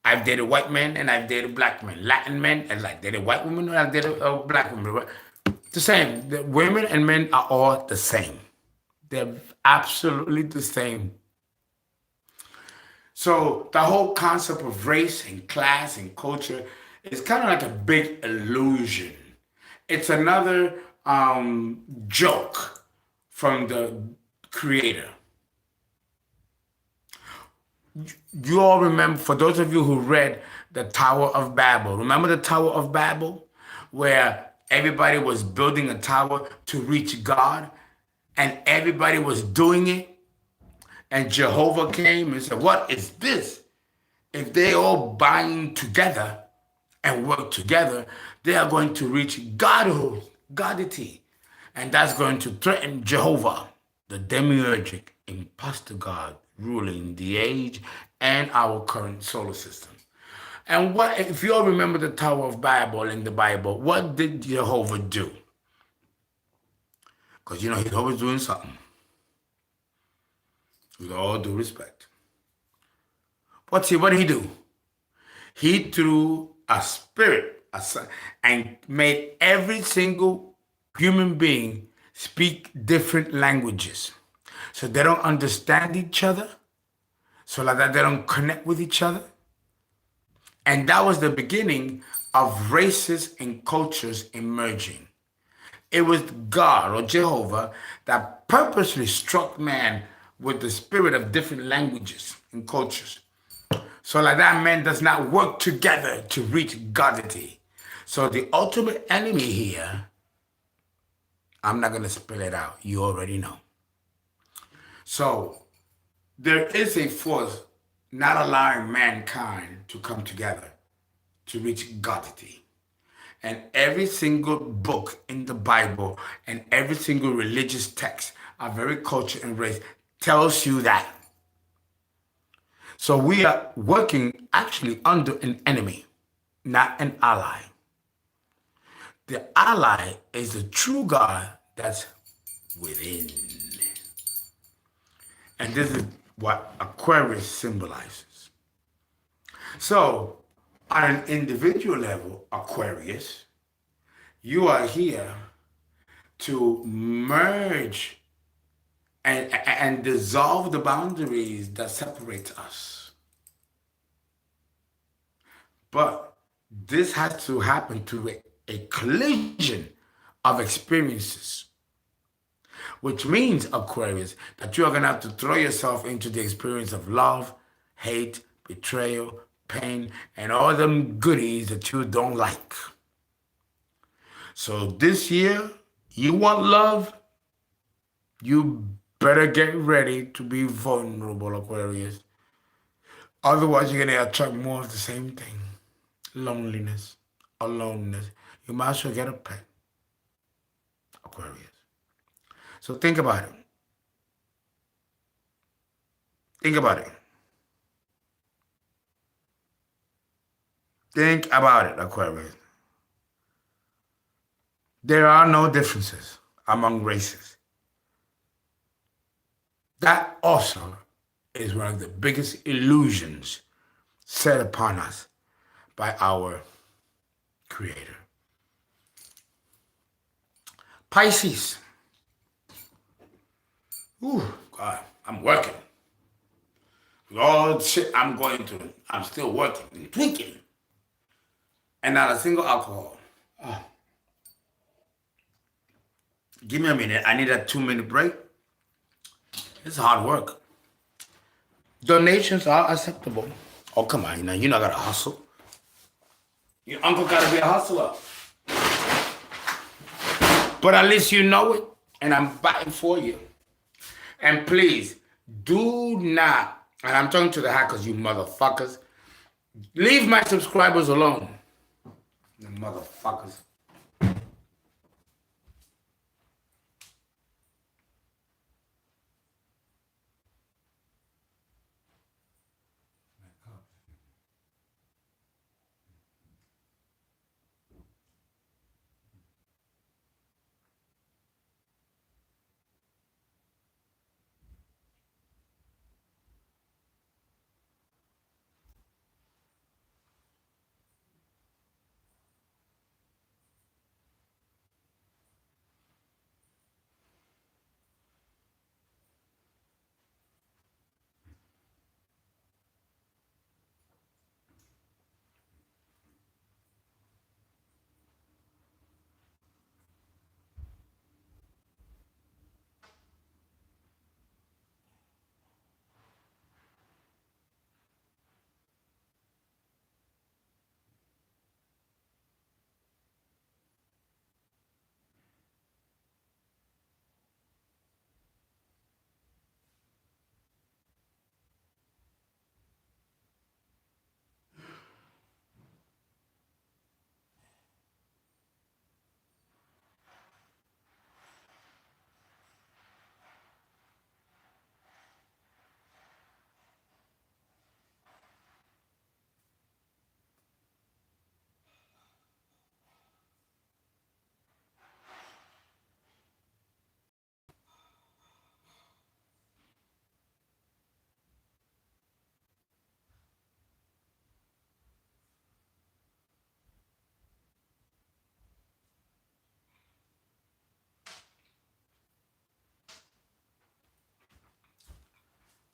I've dated white men and I've dated black men. Latin men, and like dated white women and I've dated black women. The same. The women and men are all the same. They're absolutely the same. So the whole concept of race and class and culture is kind of like a big illusion. It's another joke from the creator. You all remember, for those of you who read the Tower of Babel, remember the Tower of Babel? Where everybody was building a tower to reach God and everybody was doing it. And Jehovah came and said, what is this? If they all bind together and work together, they are going to reach godhood, godity. And that's going to threaten Jehovah, the demiurgic imposter god ruling the age and our current solar system. And what, if you all remember the Tower of Babel in the Bible, what did Jehovah do? Because you know he's always doing something. With all due respect. What did he do? He threw a spirit and made every single human being speak different languages. So they don't understand each other. So like that they don't connect with each other. And that was the beginning of races and cultures emerging. It was God or Jehovah that purposely struck man with the spirit of different languages and cultures. So like that man does not work together to reach godity. So the ultimate enemy here, I'm not going to spell it out. You already know. So there is a force not allowing mankind to come together to reach godity. And every single book in the Bible and every single religious text of very culture and race tells you that. So we are working actually under an enemy, not an ally. The ally is the true God that's within. And this is what Aquarius symbolizes. So on an individual level, Aquarius, you are here to merge and dissolve the boundaries that separate us. But this has to happen through a collision of experiences, which means, Aquarius, that you are going to have to throw yourself into the experience of love, hate, betrayal, pain, and all them goodies that you don't like. So this year, you want love, you better get ready to be vulnerable, Aquarius. Otherwise, you're going to attract more of the same thing. Loneliness, aloneness. You might as well get a pet, Aquarius. So think about it. Think about it. Think about it, Aquarius. There are no differences among races. That also is one of the biggest illusions set upon us by our Creator. Pisces. Ooh, God, I'm working. With all the shit I'm going through, I'm still working and drinking. And not a single alcohol. Oh. Give me a minute. I need a 2-minute break. It's hard work. Donations are acceptable. Oh, come on. You're not going to hustle. Your uncle got to be a hustler. But at least you know it. And I'm fighting for you. And please, do not, and I'm talking to the hackers, you motherfuckers, leave my subscribers alone. You motherfuckers.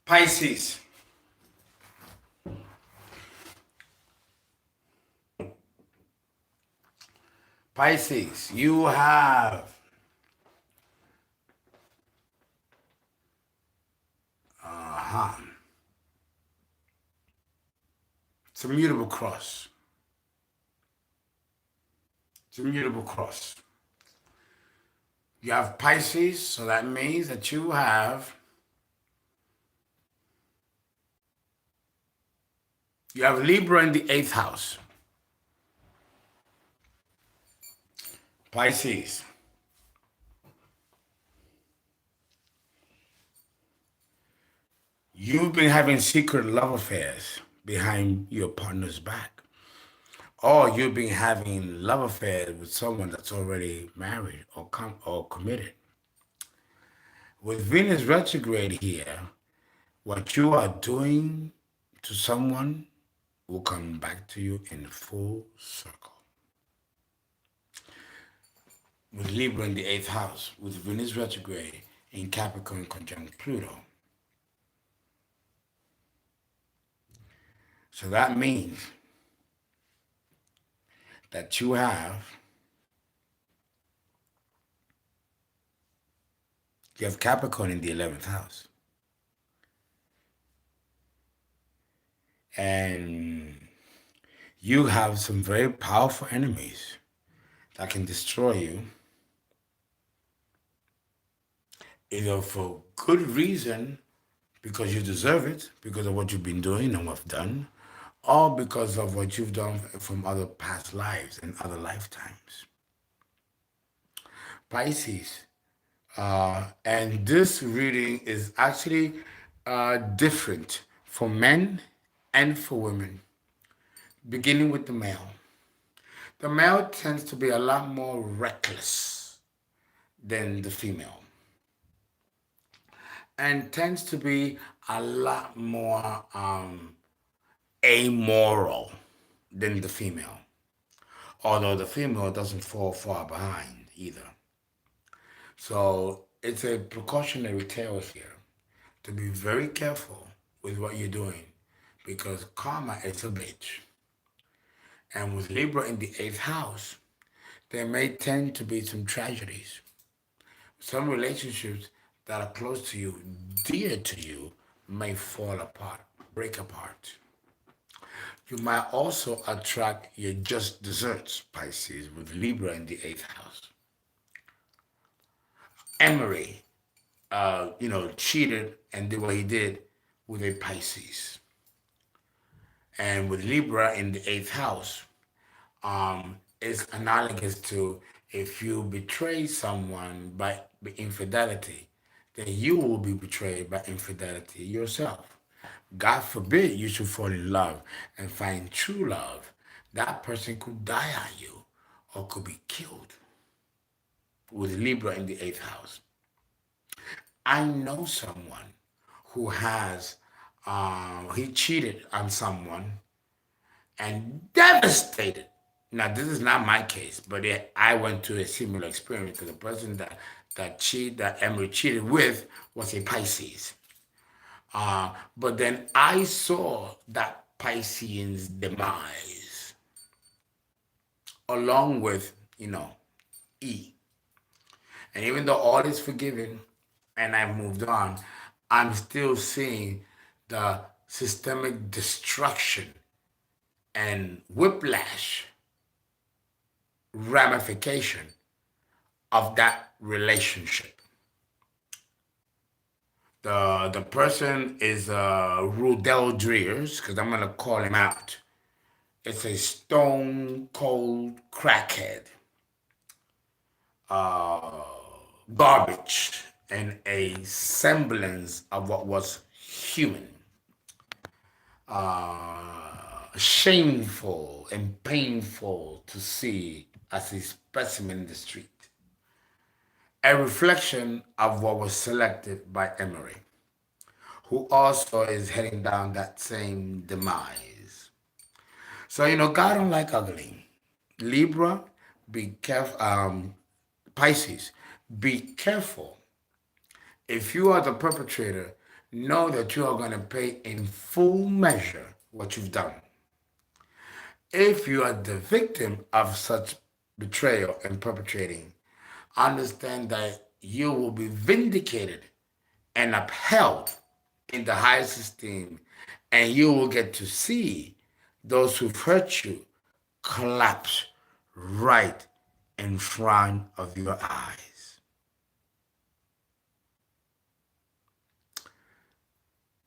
Pisces. Pisces, you have it's a mutable cross. It's a mutable cross. You have Pisces, so that means that you have Libra in the 8th house. Pisces. You've been having secret love affairs behind your partner's back. Or you've been having love affairs with someone that's already married or committed. With Venus retrograde here, what you are doing to someone will come back to you in full circle. With Libra in the 8th house, with Venus retrograde in Capricorn conjunct Pluto. So that means that you have Capricorn in the 11th house. And you have some very powerful enemies that can destroy you, either for good reason, because you deserve it, because of what you've been doing and what you've done, or because of what you've done from other past lives and other lifetimes. Pisces. And this reading is actually different for men and for women, beginning with the male. The male tends to be a lot more reckless than the female. and tends to be a lot more amoral than the female. Although the female doesn't fall far behind either. So it's a precautionary tale here to be very careful with what you're doing because karma is a bitch. And with Libra in the eighth house, there may tend to be some tragedies. Some relationships that are close to you, dear to you, may fall apart, break apart. You might also attract your just desserts, Pisces, with Libra in the eighth house. Emery, cheated and did what he did with a Pisces. And with Libra in the eighth house, it's analogous to if you betray someone by infidelity, then you will be betrayed by infidelity yourself. God forbid you should fall in love and find true love. That person could die on you or could be killed with Libra in the eighth house. I know someone who he cheated on someone and devastated. Now, this is not my case, but I went through a similar experience because the person that Emery cheated with was a Pisces. But then I saw that Piscean's demise along with, E. And even though all is forgiven and I've moved on, I'm still seeing the systemic destruction and whiplash ramification of that relationship. The person is Rudell Dreers, because I'm gonna call him out. It's a stone cold crackhead, garbage, and a semblance of what was human. Shameful and painful to see as a specimen in the street. A reflection of what was selected by Emery, who also is heading down that same demise. So, God don't like ugly. Libra, be careful. Pisces, be careful. If you are the perpetrator, know that you are going to pay in full measure what you've done. If you are the victim of such betrayal and perpetrating, understand that you will be vindicated and upheld in the highest esteem, and you will get to see those who've hurt you collapse right in front of your eyes.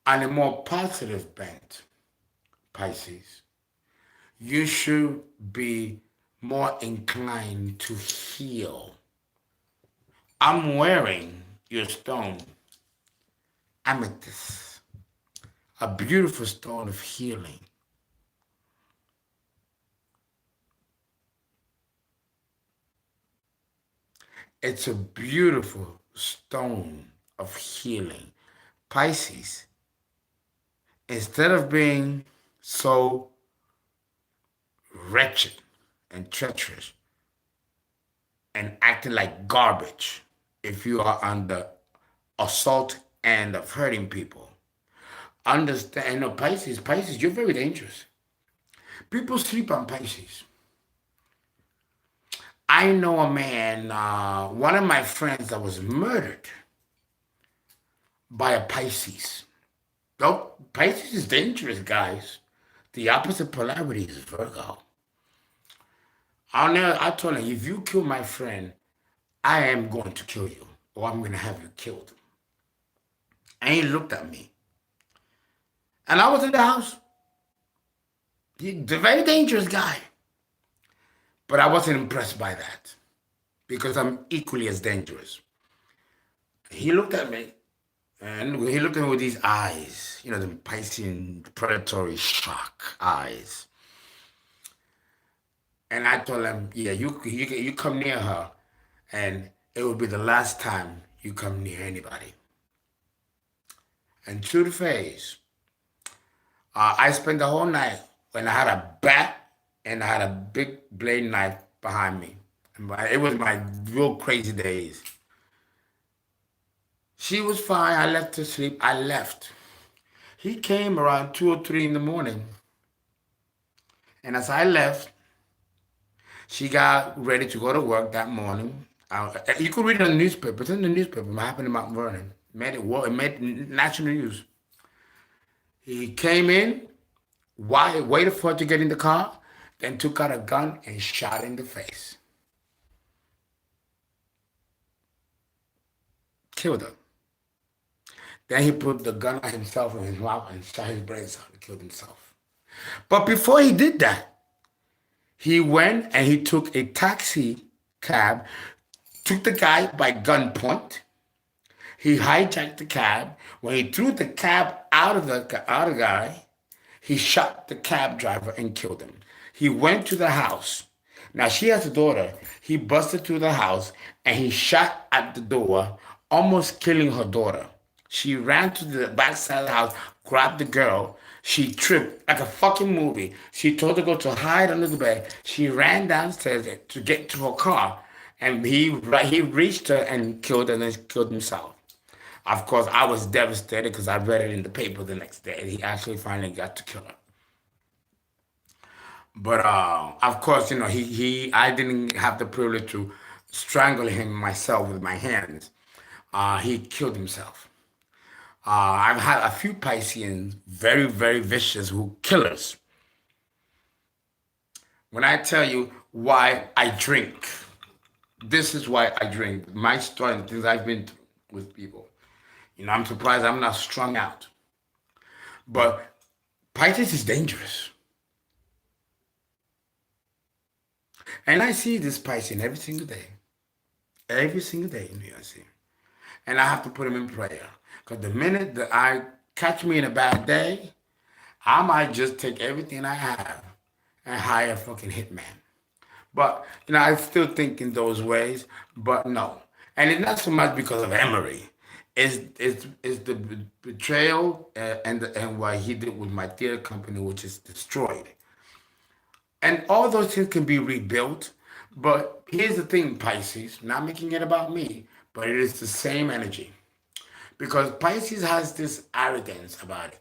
On a more positive bent, Pisces, you should be more inclined to heal. I'm wearing your stone, amethyst, a beautiful stone of healing. It's a beautiful stone of healing. Pisces, instead of being so wretched and treacherous and acting like garbage, if you are on the assault end of hurting people, understand, Pisces, you're very dangerous. People sleep on Pisces. I know a man, one of my friends that was murdered by a Pisces. No, Pisces is dangerous, guys. The opposite polarity is Virgo. I told him, if you kill my friend, I am going to kill you, or I'm going to have you killed. And he looked at me. And I was in the house. He's a very dangerous guy. But I wasn't impressed by that because I'm equally as dangerous. He looked at me and he looked at me with these eyes, the Piscean predatory shock eyes. And I told him, yeah, you come near her and it will be the last time you come near anybody. And to the face. I spent the whole night when I had a bat and I had a big blade knife behind me. It was my real crazy days. She was fine. I left her sleep. I left. He came around 2 or 3 in the morning. And as I left, she got ready to go to work that morning. You could read it in the newspaper. It's in the newspaper. What happened in Mount Vernon. It made national news. He came in, waited for her to get in the car, then took out a gun and shot her in the face. Killed her. Then he put the gun on himself in his mouth and shot his brains out and killed himself. But before he did that, he went and he took a taxi cab, took the guy by gunpoint. He hijacked the cab. When he threw the cab out of the guy, he shot the cab driver and killed him. He went to the house. Now she has a daughter. He busted through the house and he shot at the door, almost killing her daughter. She ran to the back side of the house, grabbed the girl. She tripped like a fucking movie. She told the girl to hide under the bed. She ran downstairs to get to her car, and he reached her and killed her and then killed himself. Of course, I was devastated because I read it in the paper the next day. He actually finally got to kill her. But of course, I didn't have the privilege to strangle him myself with my hands. He killed himself. I've had a few Pisceans, very, very vicious, who killers. When I tell you why I drink, this is why I drink. My story and things I've been through with people. I'm surprised I'm not strung out. But Pisces is dangerous. And I see this Pisces every single day. Every single day in here I see him. And I have to put him in prayer. Because the minute that I catch me in a bad day, I might just take everything I have and hire a fucking hitman. But, I still think in those ways, but no. And it's not so much because of Emery. It's the betrayal and what he did with my theater company, which is destroyed. And all those things can be rebuilt. But here's the thing, Pisces, not making it about me, but it is the same energy. Because Pisces has this arrogance about it,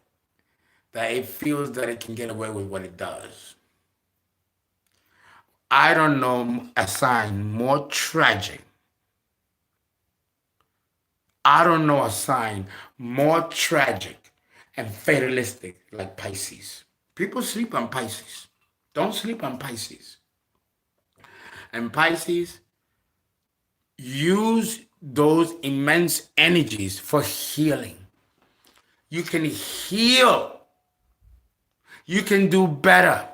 that it feels that it can get away with what it does. I don't know a sign more tragic. I don't know a sign more tragic and fatalistic like Pisces. People sleep on Pisces. Don't sleep on Pisces. And Pisces use those immense energies for healing. You can heal. You can do better.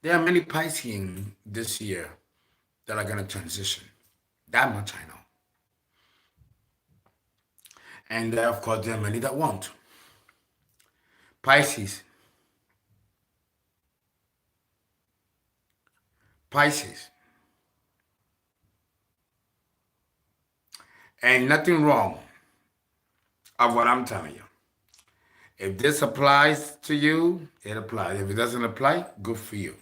There are many Pisceans this year that are going to transition. That much I know. And of course, there are many that won't. Pisces. Ain't nothing wrong of what I'm telling you. If this applies to you, it applies. If it doesn't apply, good for you.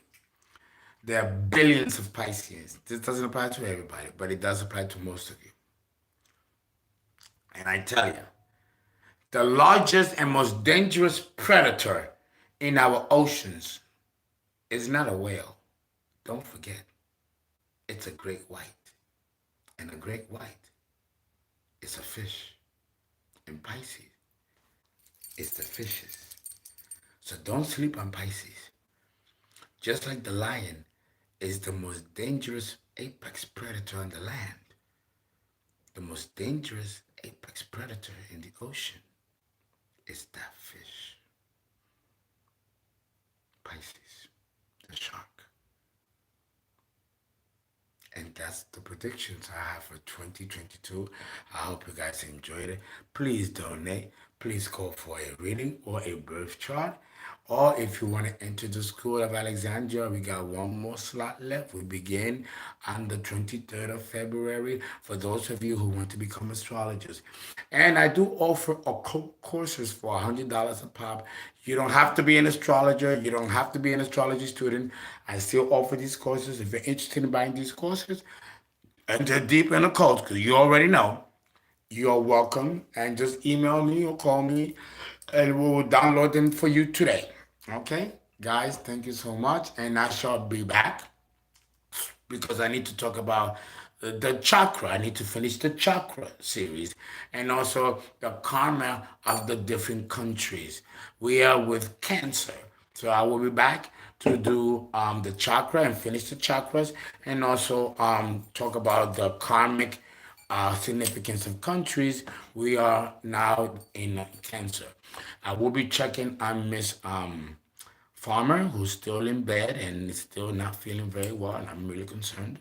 There are billions of Pisces. This doesn't apply to everybody, but it does apply to most of you. And I tell you, the largest and most dangerous predator in our oceans is not a whale. Don't forget, it's a great white. And a great white is a fish. And Pisces is the fishes. So don't sleep on Pisces. Just like the lion is the most dangerous apex predator on the land, the most dangerous apex predator in the ocean is that fish. Pisces, the shark. And that's the predictions I have for 2022. I hope you guys enjoyed it. Please donate. please call for a reading or a birth chart. Or if you want to enter the School of Alexandria, we got one more slot left. We begin on the 23rd of February for those of you who want to become astrologers. And I do offer occult courses for $100 a pop. You don't have to be an astrologer. You don't have to be an astrology student. I still offer these courses. If you're interested in buying these courses, enter deep in the cult, because you already know. You're welcome, and just email me or call me, and we will download them for you today. Okay, guys, thank you so much, and I shall be back because I need to talk about the chakra. I need to finish the chakra series and also the karma of the different countries. We are with Cancer, so I will be back to do the chakra and finish the chakras, and also talk about the karmic significance of countries. We are now in Cancer. I will be checking on Miss Farmer, who's still in bed and is still not feeling very well, and I'm really concerned.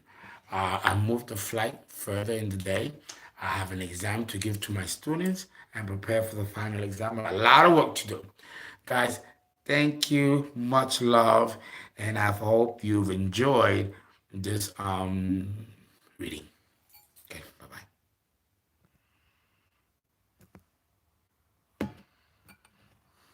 I moved the flight further in the day. I have an exam to give to my students and prepare for the final exam. A lot of work to do. Guys, thank you. Much love. And I hope you've enjoyed this reading.